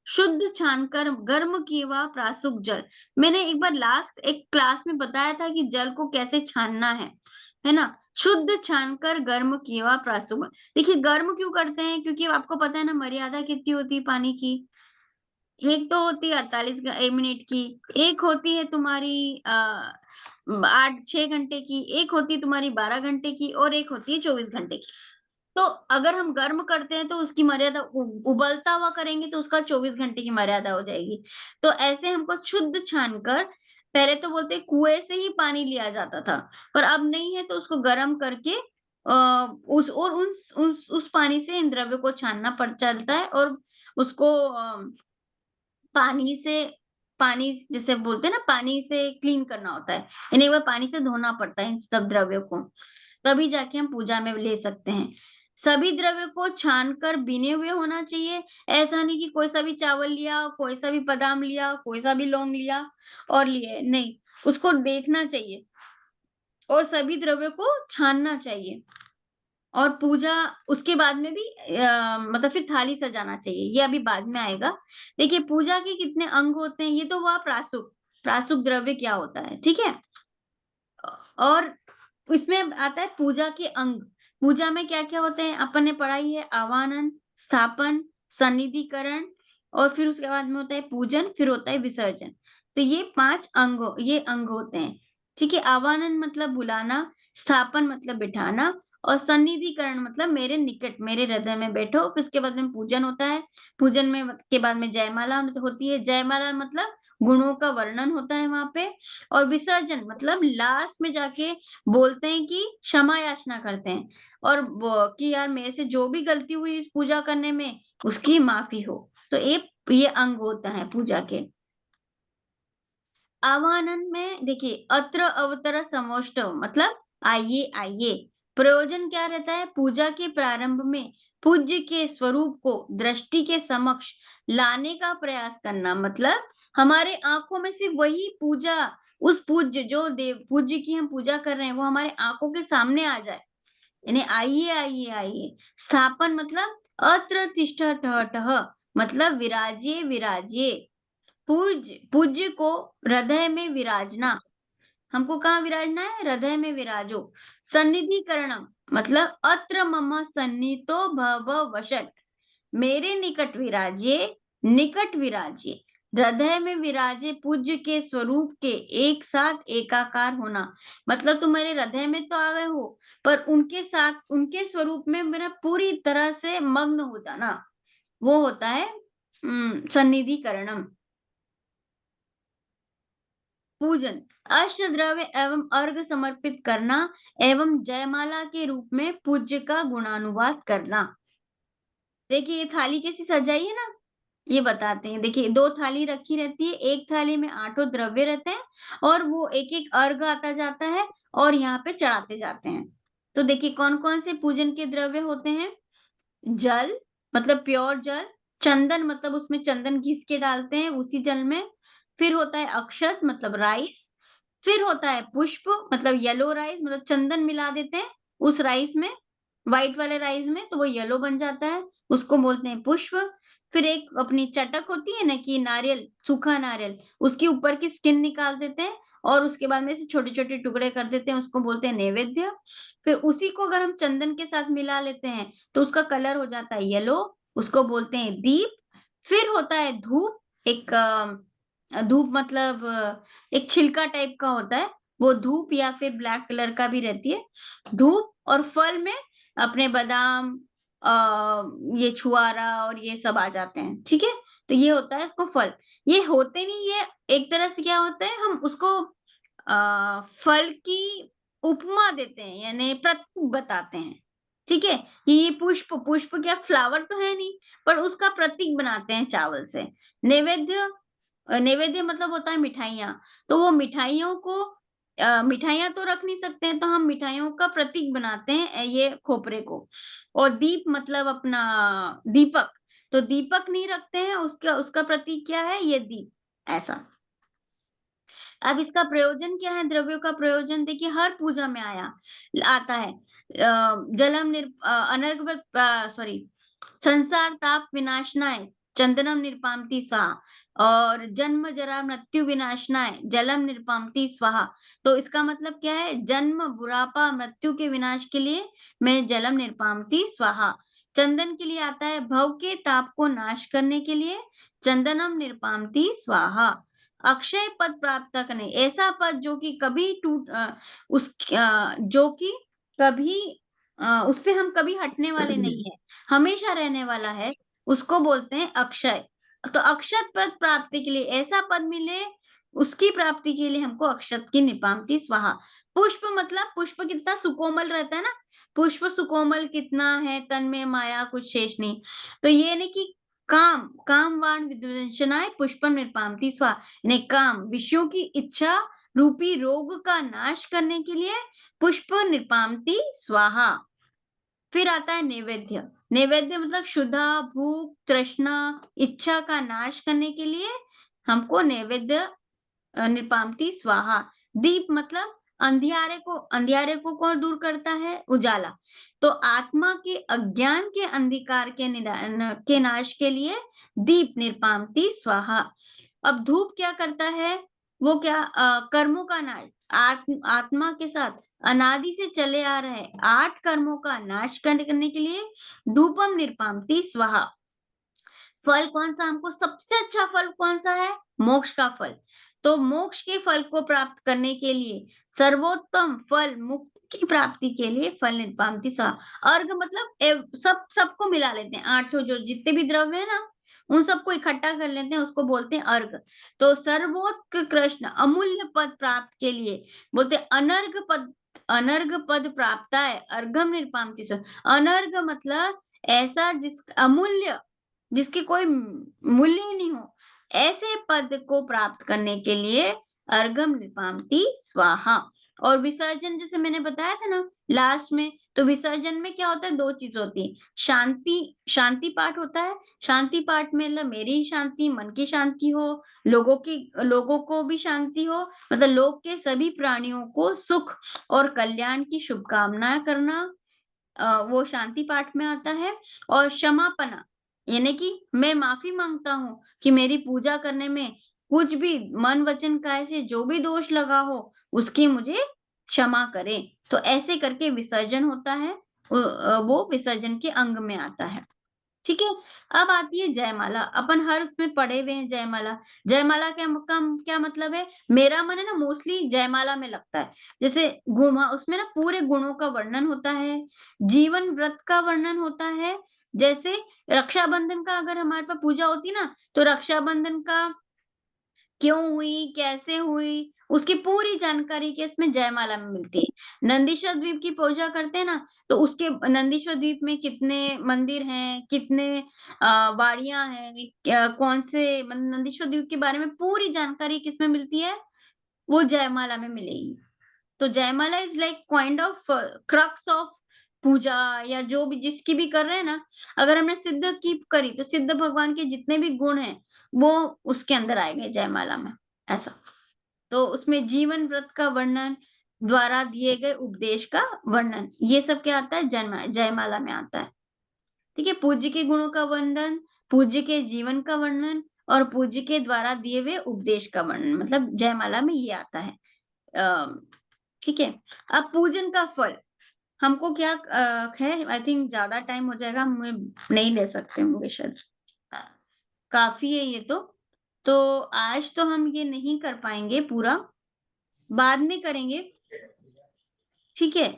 शुद्ध छानकर गर्म किया हुआ प्रासुक जल। मैंने एक बार लास्ट एक क्लास में बताया था कि जल को कैसे छानना है ना, शुद्ध छानकर गर्म किया हुआ प्रासुक। देखिए, गर्म क्यों करते हैं, क्योंकि आपको पता है ना मर्यादा कितनी होती है पानी की, एक तो होती है 48 मिनट की, एक होती है तुम्हारी 8-6 घंटे की, एक होती है तुम्हारी 12 घंटे की, और एक होती है 24 घंटे की। तो अगर हम गर्म करते हैं तो उसकी मर्यादा, उबलता हुआ करेंगे तो उसका 24 घंटे की मर्यादा हो जाएगी। तो ऐसे हमको शुद्ध छानकर, पहले तो बोलते कुएं से ही पानी लिया जाता था, पर अब नहीं है, तो उसको गर्म करके उस पानी से इन द्रव्यों को छानना पड़ चलता है और उसको पानी जैसे बोलते हैं ना, पानी से क्लीन करना होता है, यानी एक बार पानी से धोना पड़ता है इन सब द्रव्यों को, तभी जाके हम पूजा में ले सकते हैं। सभी द्रव्यों को छानकर बीने हुए होना चाहिए। ऐसा नहीं कि कोई सा भी चावल लिया, कोई सा भी बादाम लिया, कोई सा भी लौंग लिया और लिए, नहीं, उसको देखना चाहिए और सभी द्रव्यों को छानना चाहिए। और पूजा उसके बाद में भी मतलब फिर थाली सजाना चाहिए, ये अभी बाद में आएगा। देखिए पूजा के कितने अंग होते हैं, ये तो हुआ प्रासुक द्रव्य क्या होता है, ठीक है। और इसमें आता है पूजा के अंग। पूजा में क्या क्या होते हैं अपन ने पढ़ा ही है, आवाहन, स्थापन, सन्निधिकरण और फिर उसके बाद में होता है पूजन, फिर होता है विसर्जन। तो ये 5 अंग होते हैं, ठीक है। आवाहन मतलब बुलाना, स्थापन मतलब बिठाना और सन्निधिकरण मतलब मेरे निकट, मेरे हृदय में बैठो। फिर उसके बाद में पूजन होता है, पूजन में के बाद में जयमाला होती है। जयमाला मतलब गुणों का वर्णन होता है वहां पे। और विसर्जन मतलब लास्ट में जाके बोलते हैं कि क्षमा याचना करते हैं और कि यार मेरे से जो भी गलती हुई इस पूजा करने में उसकी माफी हो। तो ये अंग होता है पूजा के। आवाहन में देखिए अत्र अवतर समोष्टव मतलब आइए आइए। प्रयोजन क्या रहता है, पूजा के प्रारंभ में पूज्य के स्वरूप को दृष्टि के समक्ष लाने का प्रयास करना, मतलब हमारे आंखों में से वही पूजा, उस पूज्य जो देव पूज्य की हम पूजा कर रहे हैं वो हमारे आंखों के सामने आ जाए, यानी आइए आइए आइए। स्थापन मतलब अत्र तिष्ठतः मतलब विराजिए विराजिए। पूज्य को हृदय में विराजना, हमको कहाँ विराजना है, हृदय में विराजो। सन्निधिकरणम मतलब अत्र मम सन्नितो भव वशट, मेरे निकट विराजिए, निकट विराजिए। हृदय में विराजे पूज्य के स्वरूप के एक साथ एकाकार होना, मतलब तुम मेरे हृदय में तो आ गए हो पर उनके साथ, उनके स्वरूप में मेरा पूरी तरह से मग्न हो जाना, वो होता है सन्निधिकरणम। पूजन अष्ट द्रव्य एवं अर्घ समर्पित करना एवं जयमाला के रूप में पूज्य का गुणानुवाद करना। देखिए ये थाली कैसी सजाई है ना, ये बताते हैं। देखिए 2 थाली रखी रहती है, एक थाली में 8 द्रव्य रहते हैं और वो एक एक अर्घ आता जाता है और यहाँ पे चढ़ाते जाते हैं। तो देखिए कौन कौन से पूजन के द्रव्य होते हैं। जल मतलब प्योर जल, चंदन मतलब उसमें चंदन घिस के डालते हैं उसी जल में, फिर होता है अक्षत मतलब राइस, फिर होता है पुष्प मतलब येलो राइस, मतलब चंदन मिला देते हैं उस राइस में, व्हाइट वाले राइस में, तो वो येलो बन जाता है, उसको बोलते हैं पुष्प। फिर एक अपनी चटक होती है ना कि नारियल, सूखा नारियल, उसके ऊपर की स्किन निकाल देते हैं और उसके बाद में से छोटे छोटे टुकड़े कर देते हैं, उसको बोलते हैं नैवेद्य। फिर उसी को अगर हम चंदन के साथ मिला लेते हैं तो उसका कलर हो जाता है येलो, उसको बोलते हैं दीप। फिर होता है धूप, एक धूप मतलब एक छिलका टाइप का होता है, वो धूप या फिर ब्लैक कलर का भी रहती है धूप। और फल में अपने बादाम, ये छुआरा और ये सब आ जाते हैं, ठीक है। तो ये होता है इसको फल, ये होते नहीं, ये एक तरह से क्या होता है, हम उसको फल की उपमा देते हैं, यानी प्रतीक बताते हैं, ठीक है। ये पुष्प, पुष्प क्या फ्लावर तो है नहीं, पर उसका प्रतीक बनाते हैं चावल से। नैवेद्य, नैवेद्य मतलब होता है मिठाइयाँ, तो वो मिठाइयों को मिठाइयाँ तो रख नहीं सकते हैं, तो हम मिठाइयों का प्रतीक बनाते हैं ये खोपरे को। और दीप मतलब अपना दीपक, तो दीपक नहीं रखते हैं, उसका उसका प्रतीक क्या है, ये दीप, ऐसा। अब इसका प्रयोजन क्या है, द्रव्यों का प्रयोजन देखिए हर पूजा में आता है। अनर्गवत सॉरी, संसार ताप विनाशनाय चंदनम निरपामति स्वाहा और जन्म जरा मृत्यु विनाशनाय जलम निरपामति स्वाहा। तो इसका मतलब क्या है, जन्म बुढ़ापा मृत्यु के विनाश के लिए मैं जलम निरपामति स्वाहा। चंदन के लिए आता है भव के ताप को नाश करने के लिए चंदनम निरपामति स्वाहा। अक्षय पद प्राप्त करने, ऐसा पद जो कि कभी जो कि कभी उससे हम कभी हटने वाले नहीं है, हमेशा रहने वाला है, उसको बोलते हैं अक्षय। तो अक्षय पद प्राप्ति के लिए ऐसा पद मिले उसकी प्राप्ति के लिए हमको अक्षत की निपामती स्वाहा। पुष्प मतलब पुष्प कितना सुकोमल रहता है ना, पुष्प सुकोमल कितना है, तन में माया कुछ शेष नहीं। तो ये नहीं कि कामवान विद्वंसनाय पुष्पम निपामती स्वाहा, यानी काम विषयों की इच्छा रूपी रोग का नाश करने के लिए पुष्प निपामती स्वाहा। फिर आता है नैवेद्य। नैवेद्य मतलब क्षुधा, भूख, तृष्णा, इच्छा का नाश करने के लिए हमको नैवेद्य निपामती स्वाहा। दीप मतलब अंधियारे को कौन दूर करता है? उजाला। तो आत्मा के अज्ञान के अंधकार के नाश के लिए दीप निपामती स्वाहा। अब धूप क्या करता है? वो क्या कर्मों का नाश, आत्मा के साथ अनादि से चले आ रहे 8 कर्मों का नाश करने के लिए धूपम निपामती स्वाहा। फल कौन सा, हमको सबसे अच्छा फल कौन सा है? मोक्ष का फल। तो मोक्ष के फल को प्राप्त करने के लिए सर्वोत्तम फल मुक्ति की प्राप्ति के लिए फल निपामती स्वाहा। अर्घ मतलब सबको मिला लेते हैं, 8 जो जितने भी द्रव्य है ना, उन सबको इकट्ठा कर लेते हैं, उसको बोलते हैं अर्घ। तो सर्वोत्कृष्ट अमूल्य पद प्राप्त के लिए बोलते अनर्घ पद प्राप्त है अर्घम निपामती स्वाहा। अनर्घ मतलब ऐसा अमूल्य, जिसके कोई मूल्य ही नहीं हो, ऐसे पद को प्राप्त करने के लिए अर्घम निपामती स्वाहा। और विसर्जन जैसे मैंने बताया था ना लास्ट में, तो विसर्जन में क्या होता है? 2 चीज होती है, शांति पाठ होता है। शांति पाठ में मतलब मेरी शांति, मन की शांति हो, लोगों को भी शांति हो, मतलब लोग के सभी प्राणियों को सुख और कल्याण की शुभकामनाएं करना, वो शांति पाठ में आता है। और क्षमापना यानी कि मैं माफी मांगता हूँ कि मेरी पूजा करने में कुछ भी मन वचन काया से जो भी दोष लगा हो उसकी मुझे क्षमा करें। तो ऐसे करके विसर्जन होता है, वो विसर्जन के अंग में आता है। ठीक है। अब आती है जयमाला। अपन हर उसमें पढ़े हुए हैं जयमाला। जयमाला का क्या मतलब है? मेरा मन है ना मोस्टली जयमाला में लगता है, जैसे उसमें ना पूरे गुणों का वर्णन होता है, जीवन व्रत का वर्णन होता है। जैसे रक्षाबंधन का अगर हमारे पास पूजा होती ना, तो रक्षाबंधन का क्यों हुई, कैसे हुई, उसकी पूरी जानकारी के इसमें जयमाला में मिलती है। नंदीश्वर द्वीप की पूजा करते हैं ना, तो उसके नंदीश्वर द्वीप में कितने मंदिर हैं, कितने वाड़ियां हैं, कौन से मतलब नंदीश्वर द्वीप के बारे में पूरी जानकारी किसमें मिलती है? वो जयमाला में मिलेगी। तो jaimala is like kind of crux of puja, या जो भी जिसकी भी कर रहे हैं ना, अगर हमने सिद्ध की करी तो सिद्ध भगवान के जितने भी गुण हैं वो उसके अंदर आएंगे जयमाला में, ऐसा। तो उसमें जीवन व्रत का वर्णन, द्वारा दिए गए उपदेश का वर्णन, ये सब क्या आता है? जयमाला में आता है। ठीक है। पूज्य के गुणों का वर्णन, पूज्य के जीवन का वर्णन और पूज्य के द्वारा दिए हुए उपदेश का वर्णन, मतलब जयमाला में ये आता है। ठीक है। अब पूजन का फल हमको क्या है? आई थिंक ज्यादा टाइम हो जाएगा, हम नहीं ले सकते होंगे शायद, काफी है ये तो आज तो हम ये नहीं कर पाएंगे पूरा, बाद में करेंगे। ठीक है।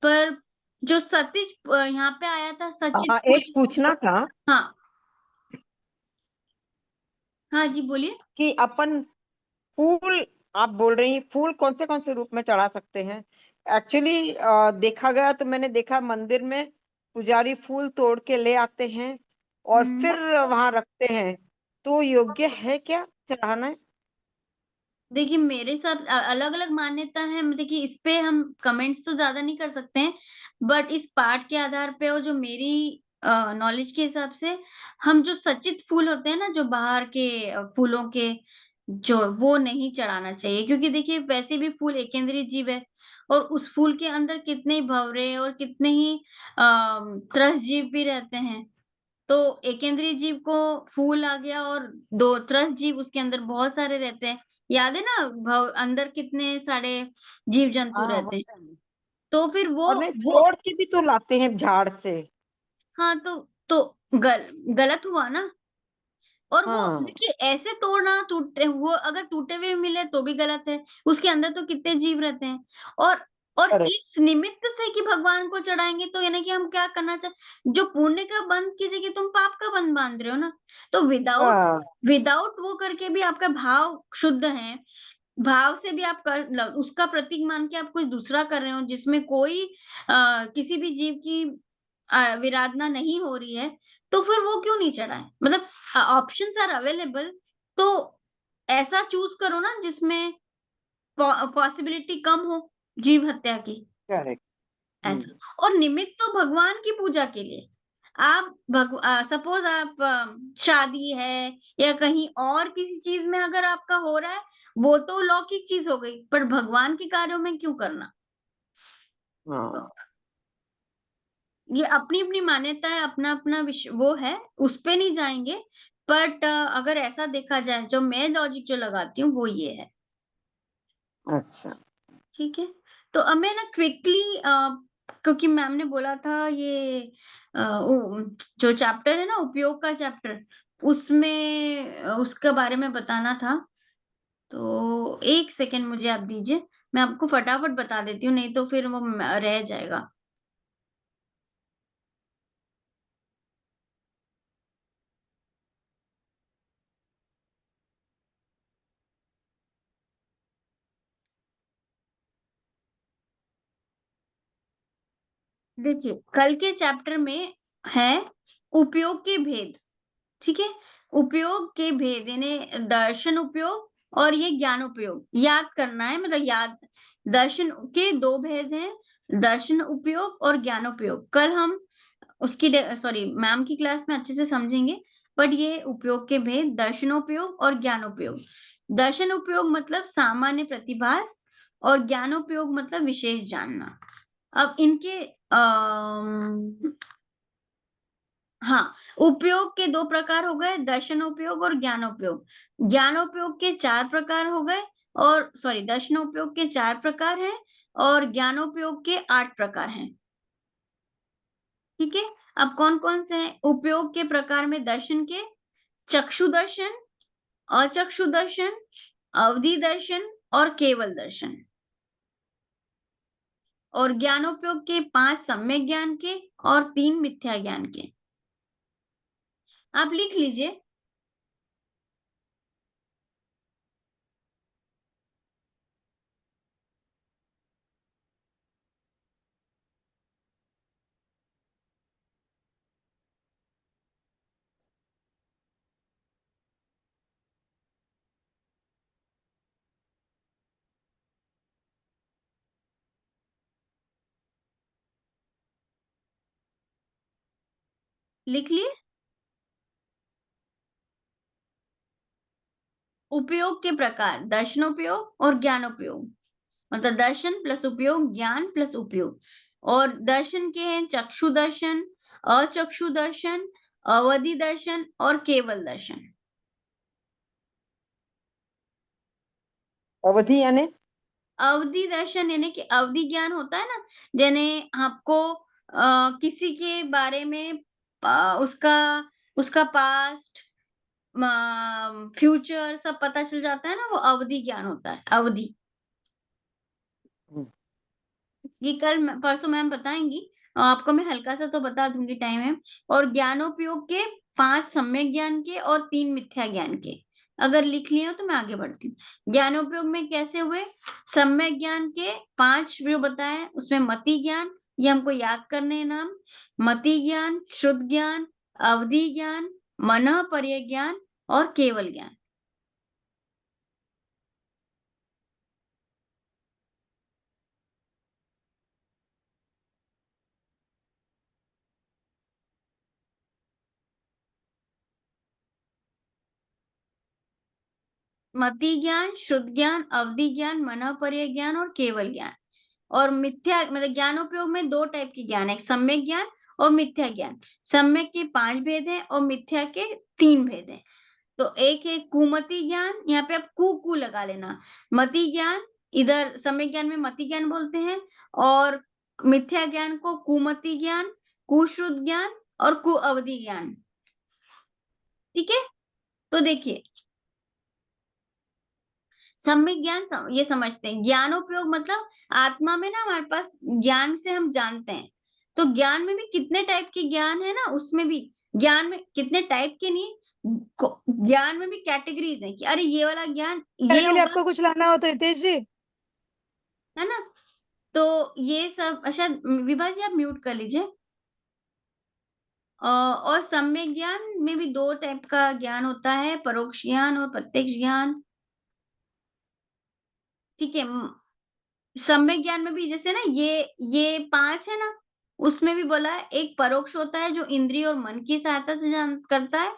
पर जो सतीश यहाँ पे आया था, सचित एक पूछना था हाँ हाँ जी बोलिए। कि अपन फूल, आप बोल रही हैं फूल कौन से रूप में चढ़ा सकते हैं? एक्चुअली देखा गया तो मैंने देखा मंदिर में पुजारी फूल तोड़ के ले आते हैं और फिर वहां रखते हैं, तो योग्य है क्या चढ़ाना है? देखिए मेरे साथ अलग अलग मान्यता है, देखिए इस पे हम कमेंट्स तो ज्यादा नहीं कर सकते हैं, बट इस पाठ के आधार पे और जो मेरी नॉलेज के हिसाब से, हम जो सचित फूल होते हैं ना, जो बाहर के फूलों के, जो वो नहीं चढ़ाना चाहिए, क्योंकि देखिए वैसे भी फूल एकेंद्रीय जीव है, और उस फूल के अंदर कितने ही भंवरे और कितने ही त्रस्त जीव भी रहते हैं। तो एकेंद्रीय जीव को फूल आ गया, और 2 त्रस्त जीव उसके अंदर बहुत सारे रहते हैं। याद है ना अंदर कितने सारे जीव जंतु हाँ, रहते हैं। तो फिर और नहीं वो तोड़ के भी तो लाते हैं झाड़ से। हाँ, तो गलत हुआ ना। और वो हाँ, देखिए ऐसे तोड़ना, टूटे वो अगर टूटे हुए मिले तो भी गलत है, उसके अंदर तो कितने जीव रहते हैं। और और Correct. इस निमित्त से कि भगवान को चढ़ाएंगे, तो यानी कि हम क्या करना चाहते, जो पुण्य का बंध की जगह तुम पाप का बंध बांध रहे हो ना, तो हाँ, विदाउट वो करके भी आपका भाव शुद्ध है, भाव से भी आप उसका प्रतीक मान के आप कुछ दूसरा कर रहे हो जिसमें कोई किसी भी जीव की विराधना नहीं हो रही है, तो फिर वो क्यों नहीं चढ़ाए? मतलब ऑप्शंस आर अवेलेबल, तो ऐसा चूज करो ना जिसमें पॉसिबिलिटी कम हो जीव हत्या की, correct. ऐसा। और निमित्त तो भगवान की पूजा के लिए, आप सपोज आप शादी है या कहीं और किसी चीज में अगर आपका हो रहा है, वो तो लौकिक चीज हो गई, पर भगवान के कार्यों में क्यों करना? हाँ, ये अपनी अपनी मान्यता है, अपना अपना वो है, उस पे नहीं जाएंगे। बट अगर ऐसा देखा जाए, जो मैं लॉजिक जो लगाती हूँ वो ये है। अच्छा, ठीक है, तो अब मैं ना क्विकली, क्योंकि मैम ने बोला था ये जो चैप्टर है ना, उपयोग का चैप्टर, उसमें उसके बारे में बताना था। तो 1 सेकंड मुझे आप दीजिए, मैं आपको फटाफट बता देती हूँ, नहीं तो फिर वो रह जाएगा। देखिए, कल के चैप्टर में है उपयोग के भेद। ठीक है, उपयोग के भेद यानी दर्शन उपयोग और ये ज्ञान उपयोग याद करना है, मतलब याद, दर्शन के 2 भेद हैं, दर्शन उपयोग और ज्ञान उपयोग। कल हम उसकी सॉरी मैम की क्लास में अच्छे से समझेंगे, बट ये उपयोग के भेद, दर्शनोपयोग और ज्ञानोपयोग। दर्शन उपयोग मतलब सामान्य प्रतिभास, और ज्ञानोपयोग मतलब विशेष जानना। अब इनके हाँ, उपयोग के 2 प्रकार हो गए, दर्शनोपयोग और ज्ञानोपयोग। ज्ञानोपयोग के 4 प्रकार हो गए, और सॉरी दर्शनोपयोग के 4 प्रकार हैं और ज्ञानोपयोग के 8 प्रकार हैं। ठीक है, अब कौन-कौन से हैं? उपयोग के प्रकार में दर्शन के चक्षु दर्शन, अचक्षु दर्शन, अवधि दर्शन और केवल दर्शन। और ज्ञानोपयोग के 5 सम्यक ज्ञान के और 3 मिथ्या ज्ञान के। आप लिख लीजिए। लिख लिए? उपयोग के प्रकार, दर्शनोपयोग और ज्ञानोपयोग, मतलब दर्शन प्लस उपयोग, ज्ञान प्लस उपयोग। और दर्शन के हैं चक्षु दर्शन, अचक्षु दर्शन, अवधि दर्शन और केवल दर्शन। अवधि यानी अवधि दर्शन यानी कि अवधि ज्ञान होता है ना, यानी आपको किसी के बारे में उसका उसका पास्ट, फ्यूचर सब पता चल जाता है ना, वो अवधि ज्ञान होता है, अवधि। ये कल परसों मैम बताएंगी, आपको मैं हल्का सा तो बता दूंगी, टाइम है। और ज्ञानोपयोग के 5 सम्यक ज्ञान के और 3 मिथ्या ज्ञान के। अगर लिख लिए हो तो मैं आगे बढ़ती हूँ। ज्ञानोपयोग में कैसे हुए? सम्यक ज्ञान के 5 जो बताए, उसमें मति ज्ञान, ये हमको याद करने हैं नाम, मति ज्ञान, शुद्ध ज्ञान, अवधि ज्ञान, मनः पर्य ज्ञान और केवल ज्ञान। मति ज्ञान, शुद्ध ज्ञान, अवधि ज्ञान, मनः पर्य ज्ञान और केवल ज्ञान। और मिथ्या मतलब ज्ञानोपयोग में 2 टाइप के ज्ञान है, सम्यक ज्ञान और मिथ्या ज्ञान। सम्यक के 5 भेद हैं और मिथ्या के 3 भेद हैं। तो एक है कुमति ज्ञान, यहाँ पे आप कु लगा लेना। मति ज्ञान, इधर सम्यक ज्ञान में मति ज्ञान बोलते हैं, और मिथ्या ज्ञान को कुमति ज्ञान, कुश्रुत ज्ञान और कुअवधि ज्ञान। ठीक है, तो देखिए, सम्यक ज्ञान ये समझते हैं। ज्ञानोपयोग मतलब आत्मा में ना हमारे पास ज्ञान से हम जानते हैं। तो ज्ञान में भी कितने टाइप के ज्ञान है ना, उसमें भी ज्ञान में कितने टाइप के नहीं, ज्ञान में भी कैटेगरीज हैं कि अरे ये वाला ज्ञान मेरे ये के लिए होगा, आपको कुछ लाना हो तो हितेश जी। है ना। तो ये सब शायद विभा जी आप म्यूट कर लीजिए। और सम्यक ज्ञान में भी 2 टाइप का ज्ञान होता है, परोक्ष ज्ञान और प्रत्यक्ष ज्ञान। ठीक है। सम्यक ज्ञान में भी जैसे ना ये 5 है ना, उसमें भी बोला है एक परोक्ष होता है जो इंद्रिय और मन की सहायता से जान करता है,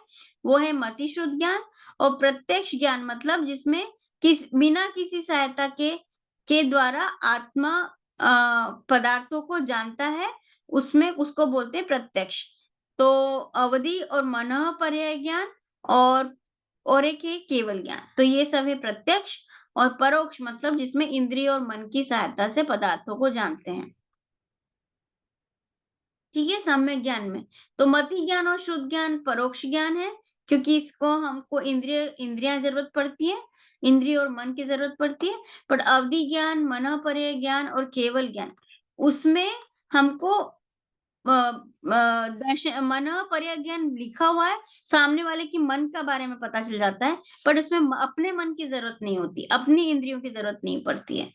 वो है मति शुद्ध ज्ञान। और प्रत्यक्ष ज्ञान मतलब जिसमें बिना किसी सहायता के द्वारा आत्मा पदार्थों को जानता है, उसमें उसको बोलते हैं प्रत्यक्ष। तो अवधि और मनः पर्याय ज्ञान और एक है केवल ज्ञान। तो ये सब है प्रत्यक्ष। और परोक्ष मतलब जिसमें इंद्रिय और मन की सहायता से पदार्थों को जानते हैं। ठीक है। सम्यक ज्ञान में तो मति ज्ञान और शुद्ध ज्ञान परोक्ष ज्ञान है, क्योंकि इसको हमको इंद्रियां जरूरत पड़ती है, इंद्रिय और मन की जरूरत पड़ती है। पर अवधि ज्ञान, मनः पर्याय ज्ञान और केवल ज्ञान, उसमें हमको मनः पर्याय ज्ञान लिखा हुआ है, सामने वाले की मन का बारे में पता चल जाता है, पर उसमें अपने मन की जरूरत नहीं होती, अपनी इंद्रियों की जरूरत नहीं पड़ती है।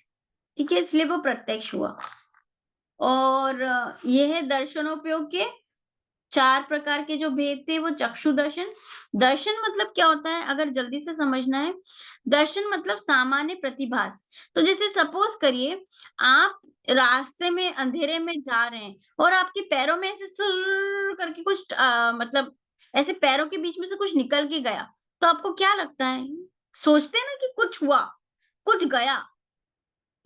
ठीक है, इसलिए वो प्रत्यक्ष हुआ। और ये है दर्शनोपयोग के 4 प्रकार के जो भेद थे, वो चक्षु दर्शन। दर्शन मतलब क्या होता है, अगर जल्दी से समझना है, दर्शन मतलब सामान्य प्रतिभास। तो जैसे सपोज करिए आप रास्ते में अंधेरे में जा रहे हैं और आपके पैरों में ऐसे सुर करके कुछ मतलब ऐसे पैरों के बीच में से कुछ निकल के गया, तो आपको क्या लगता है? सोचते हैं ना कि कुछ हुआ, कुछ गया।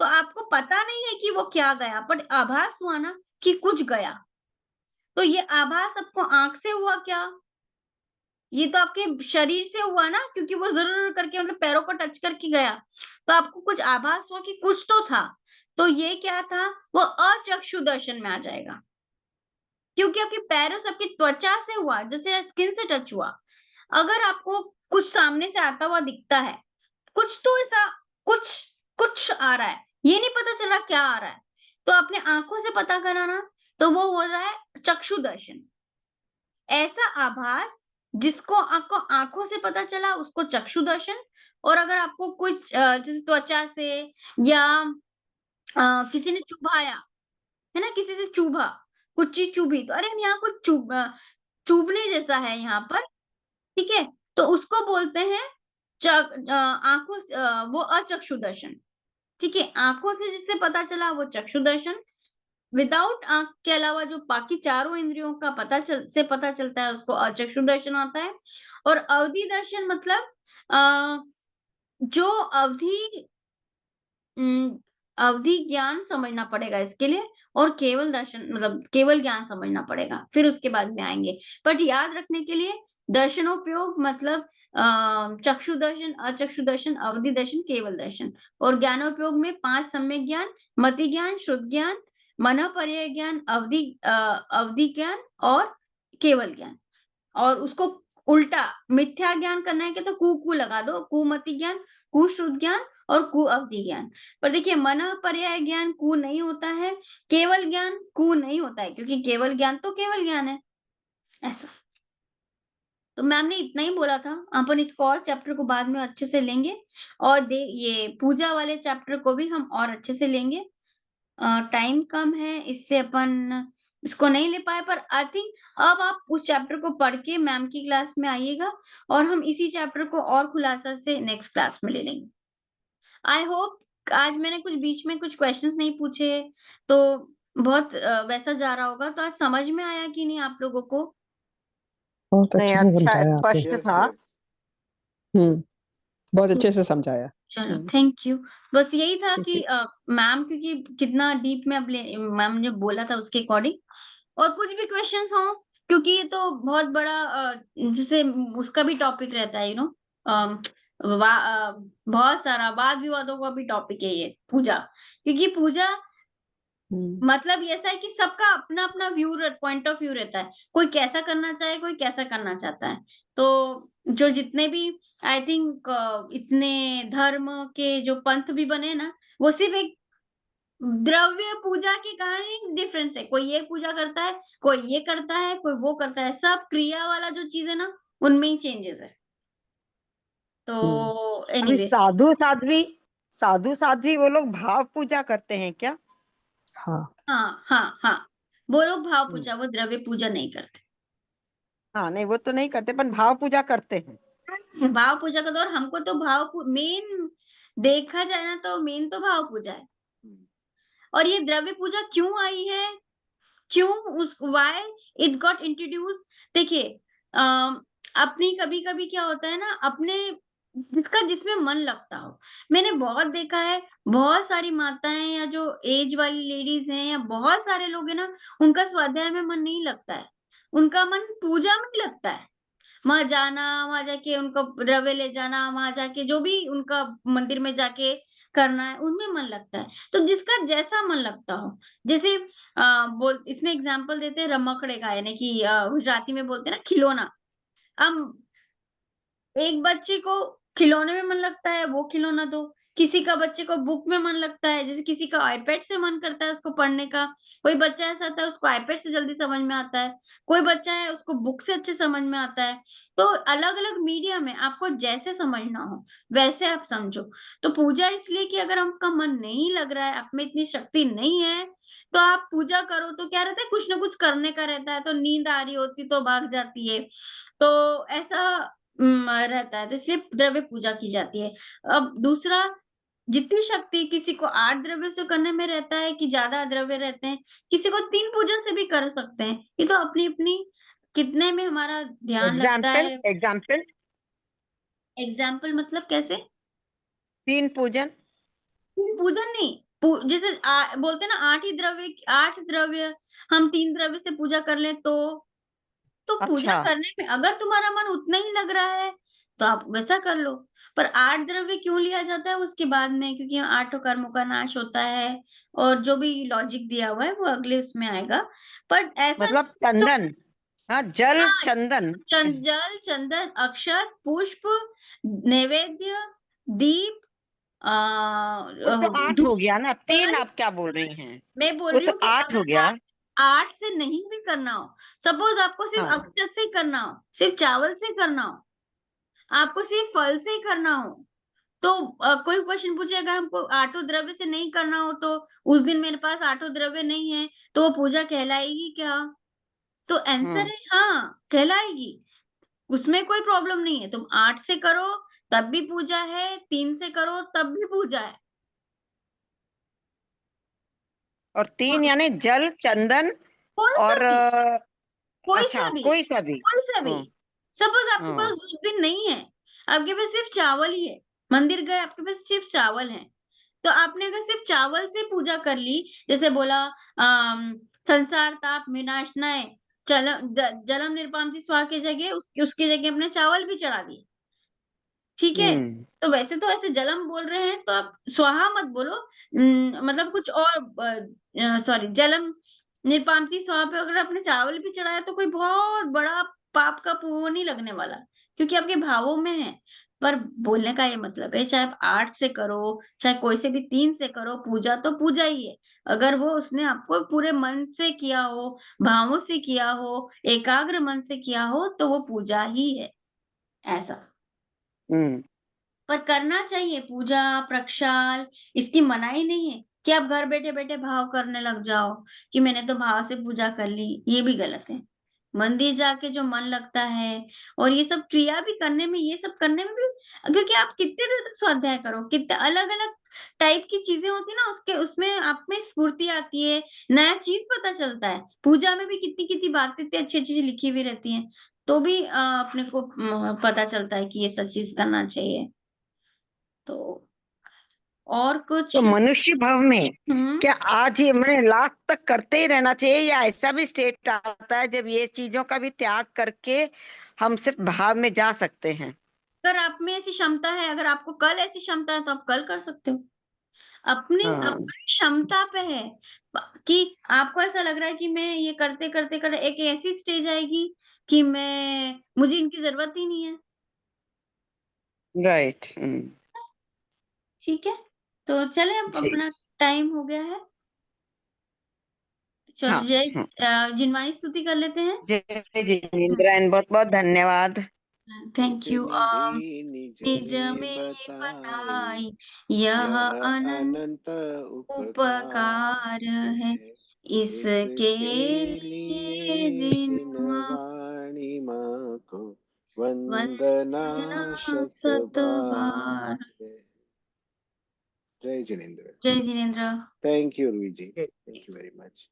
तो आपको पता नहीं है कि वो क्या गया, पर आभास हुआ ना कि कुछ गया। तो ये आभास आपको आंख से हुआ क्या? ये तो आपके शरीर से हुआ ना, क्योंकि वो जरूर करके मतलब पैरों को टच करके गया, तो आपको कुछ आभास हुआ कि कुछ तो था। तो ये क्या था? वो अचक्षु दर्शन में आ जाएगा, क्योंकि आपके पैरों से, आपकी त्वचा से हुआ, जैसे स्किन से टच हुआ। अगर आपको कुछ सामने से आता हुआ दिखता है, कुछ तो ऐसा कुछ कुछ आ रहा है, ये नहीं पता चल रहा क्या आ रहा है, तो अपने आंखों से पता कराना, तो वो हो जाए चक्षु दर्शन। ऐसा आभास जिसको आपको आंखों से पता चला, उसको चक्षु दर्शन। और अगर आपको कुछ जैसे त्वचा से या किसी ने चुभाया, है ना, किसी से चुभा, कुछ चीज चुभी, तो अरे यहाँ कुछ चुभने जैसा है यहाँ पर। ठीक है, तो उसको बोलते हैं आंखों से वो अचक्षु दर्शन। ठीक है, आंखों से जिससे पता चला वो चक्षु दर्शन। विदाउट आंख के अलावा जो बाकी चारों इंद्रियों का पता चलता है, उसको अचक्षु दर्शन आता है। और अवधि दर्शन मतलब जो अवधि ज्ञान समझना पड़ेगा इसके लिए, और केवल दर्शन मतलब केवल ज्ञान समझना पड़ेगा, फिर उसके बाद में आएंगे। बट याद रखने के लिए दर्शनोपयोग मतलब चक्षु दर्शन, अचक्षु दर्शन, अवधि दर्शन, केवल दर्शन। और ज्ञानोपयोग में 5 सम्यक ज्ञान, मति ज्ञान, शुद्ध ज्ञान, मनः पर्याय ज्ञान, अवधि ज्ञान और केवल ज्ञान। और उसको उल्टा मिथ्या ज्ञान करना है कि तो कु लगा दो, कुमति ज्ञान, कुश्रुत ज्ञान और कु अवधि ज्ञान। पर देखिए मनः पर्याय ज्ञान कु नहीं होता है, केवल ज्ञान कु नहीं होता है, क्योंकि केवल ज्ञान तो केवल ज्ञान है। ऐसा तो मैम ने इतना ही बोला था, अपन इसको और चैप्टर को बाद में अच्छे से लेंगे, और ये पूजा वाले चैप्टर को भी हम और अच्छे से लेंगे। टाइम कम है इसलिए अपन इसको नहीं ले पाए, पर आई थिंक अब आप उस चैप्टर को पढ़ के मैम की क्लास में आइएगा, और हम इसी चैप्टर को और खुलासा से नेक्स्ट क्लास में ले लेंगे। आई होप आज मैंने कुछ बीच में कुछ क्वेश्चंस नहीं पूछे, तो बहुत वैसा जा रहा होगा। तो आज समझ में आया कि नहीं आप लोगों को? बहुत नहीं, अच्छे से अच्छा समझाया आपने। स्पष्ट यस था। यस बहुत अच्छे से समझाया। चलो थैंक यू। बस यही था ठीक कि मैम क्योंकि कितना डीप में अब मैम ने बोला था उसके अकॉर्डिंग, और कुछ भी क्वेश्चंस हो, क्योंकि ये तो बहुत बड़ा जैसे उसका भी टॉपिक रहता है, बहुत सारा वाद विवादों का भी टॉपिक है ये पूजा, क्योंकि पूजा मतलब ये ऐसा है कि सबका अपना अपना पॉइंट ऑफ व्यू रहता है, कोई कैसा करना चाहे, कोई कैसा करना चाहता है। तो जो जितने भी आई थिंक इतने धर्म के जो पंथ भी बने ना, वो सिर्फ एक द्रव्य पूजा के कारण ही डिफरेंस है। कोई ये पूजा करता है, कोई ये करता है, कोई वो करता है, सब क्रिया वाला जो चीज है ना, उनमें ही चेंजेस है। तो अभी एनीवे, साधु साध्वी वो लोग भाव पूजा करते हैं क्या? हाँ हाँ, वो लोग भाव हम्म, पूजा, वो द्रव्य पूजा नहीं करते। हाँ नहीं वो तो नहीं करते, पर भाव पूजा करते हैं। भाव पूजा का दौर हमको तो मेन देखा जाए ना, तो मेन तो भाव पूजा है। और ये द्रव्य पूजा क्यों आई है, क्यों उस व्हाई इट गॉट इंट्रोड्यूस? देखिए, अपनी कभी कभी क्या होता है ना, अपने जिसका जिसमें मन लगता हो। मैंने बहुत देखा है, बहुत सारी माताएं या जो एज वाली लेडीज हैं या बहुत सारे लोग हैं ना, उनका स्वाध्याय में मन नहीं लगता है, उनका मन पूजा में लगता है। वहां जाना, वहां जाके उनको द्रव्य ले जाना, वहां जाके जो भी उनका मंदिर में जाके करना है, उनमें मन लगता है। तो जिसका जैसा मन लगता हो, जैसे बोल इसमें एग्जाम्पल देते हैं रमकड़े का, यानी कि गुजराती में बोलते हैं ना खिलौना। अब एक बच्चे को खिलौने में मन लगता है, वो खिलौना दो। किसी का बच्चे को बुक में मन लगता है, जैसे किसी का आईपैड से मन करता है उसको पढ़ने का। कोई बच्चा ऐसा होता है उसको आईपैड से जल्दी समझ में आता है, कोई बच्चा है उसको बुक से अच्छे समझ में आता है। तो अलग अलग मीडियम है, आपको जैसे समझना हो वैसे आप समझो। तो पूजा इसलिए कि अगर आपका मन नहीं लग रहा है, आप में इतनी शक्ति नहीं है, तो आप पूजा करो तो क्या रहता है, कुछ ना कुछ करने का रहता है। तो नींद आ रही होती तो भाग जाती है, तो ऐसा रहता है। तो इसलिए द्रव्य पूजा की जाती है। अब दूसरा, जितनी शक्ति किसी को 8 द्रव्य से करने में रहता है कि ज्यादा द्रव्य रहते हैं, किसी को 3 पूजा से भी कर सकते हैं। ये तो अपनी अपनी कितने में हमारा ध्यान लगता एग्जाम्पल है। एग्जाम्पल एग्जाम्पल मतलब कैसे? 3 पूजन। पूजन नहीं, जैसे बोलते हैं ना 8 ही द्रव्य, 8 द्रव्य, हम 3 द्रव्य से पूजा कर लें तो पूजा अच्छा। करने में अगर तुम्हारा मन उतना ही लग रहा है तो आप वैसा कर लो। पर 8 द्रव्य क्यों लिया जाता है उसके बाद में, क्योंकि 8 कर्मों का नाश होता है, और जो भी लॉजिक दिया हुआ है वो अगले उसमें आएगा। पर ऐसा मतलब नहीं तो, चंदन, हाँ जल हाँ, चंदन। जल, चंदन, अक्षत, पुष्प, नैवेद्य, दीप, वो तो 8 धूप, हो गया ना, 3 फल। आप क्या बोल रही हैं? मैं बोल वो रही तो हूँ कि 8 हो अगर गया। 8 से नहीं भी करना हो, सपोज आपको सिर्फ हाँ अक्षत से ही करना हो, सिर्फ चावल से करना हो, आपको सिर्फ फल से ही करना हो, तो कोई क्वेश्चन पूछे अगर हमको आठों द्रव्य से नहीं करना हो, तो उस दिन मेरे पास आठों द्रव्य नहीं है, तो वो पूजा कहलाएगी क्या? तो आंसर है हाँ, कहलाएगी। उसमें कोई प्रॉब्लम नहीं है। तुम 8 से करो तब भी पूजा है, 3 से करो तब भी पूजा है। और 3 यानी जल चंदन कोई सा और भी, कोई सा अच्छा भी, कोई सा भी। कोई सा भी। हाँ सपोज आपके पास हाँ। उस दिन नहीं है, आपके पास सिर्फ चावल ही है, मंदिर गए आपके पास सिर्फ चावल है, तो आपने अगर सिर्फ चावल से पूजा कर ली, जैसे बोला संसार ताप विनाशनाय जलम निरपामति स्वाहा की जगह उसकी जगह अपने चावल भी चढ़ा दिए, ठीक है। हम्म तो वैसे तो ऐसे जलम बोल रहे हैं तो आप स्वाहा मत बोलो, मतलब कुछ और, सॉरी, जलम निरपामति स्वाहा पे अगर आपने चावल भी चढ़ाया तो कोई बहुत बड़ा पाप का पुण्य नहीं लगने वाला, क्योंकि आपके भावों में है। पर बोलने का ये मतलब है, चाहे आप 8 से करो, चाहे कोई से भी 3 से करो, पूजा तो पूजा ही है। अगर वो उसने आपको पूरे मन से किया हो, भावों से किया हो, एकाग्र मन से किया हो, तो वो पूजा ही है, ऐसा। हम्म। पर करना चाहिए पूजा प्रक्षाल, इसकी मनाही नहीं है कि आप घर बैठे बैठे भाव करने लग जाओ कि मैंने तो भाव से पूजा कर ली, ये भी गलत है। मंदिर जाके जो मन लगता है, और ये सब क्रिया भी करने में, ये सब करने में भी, क्योंकि आप कितने देर तक स्वाध्याय करो, कितने अलग अलग टाइप की चीजें होती है ना, उसके उसमें आप में स्फूर्ति आती है, नया चीज पता चलता है। पूजा में भी कितनी कितनी बातें इतनी अच्छी अच्छी लिखी हुई रहती हैं, तो भी अपने को पता चलता है कि ये सब चीज करना चाहिए। तो और कुछ? तो मनुष्य भाव में हम्म क्या आज ये मैंने लास्ट तक करते ही रहना चाहिए, या ऐसा भी स्टेट आता है जब ये चीजों का भी त्याग करके हम सिर्फ भाव में जा सकते हैं? अगर आप में ऐसी क्षमता है, अगर आपको कल ऐसी क्षमता है तो आप कल कर सकते हो। अपनी हाँ अपनी क्षमता पे है कि आपको ऐसा लग रहा है कि मैं ये करते करते कर एक ऐसी स्टेज आएगी कि मुझे इनकी जरूरत ही नहीं है। राइट। ठीक है, तो चले अब जी। अपना टाइम हो गया है। हाँ चलो जय हाँ। जिनवाणी स्तुति कर लेते हैं। जय जिनेंद्र एंड बहुत बहुत धन्यवाद। Thank you. निधि निज निज ने में बताई, बताई यह यह अनंत अनंत उपकार है, इसके इसके लिए लिए जिनवा जिनवाणी माँ को वंदना वंदना शत सत बार बार। है। जय जिनेंद्र। जय जिनेंद्र। Thank you Ruhi ji, thank you very much.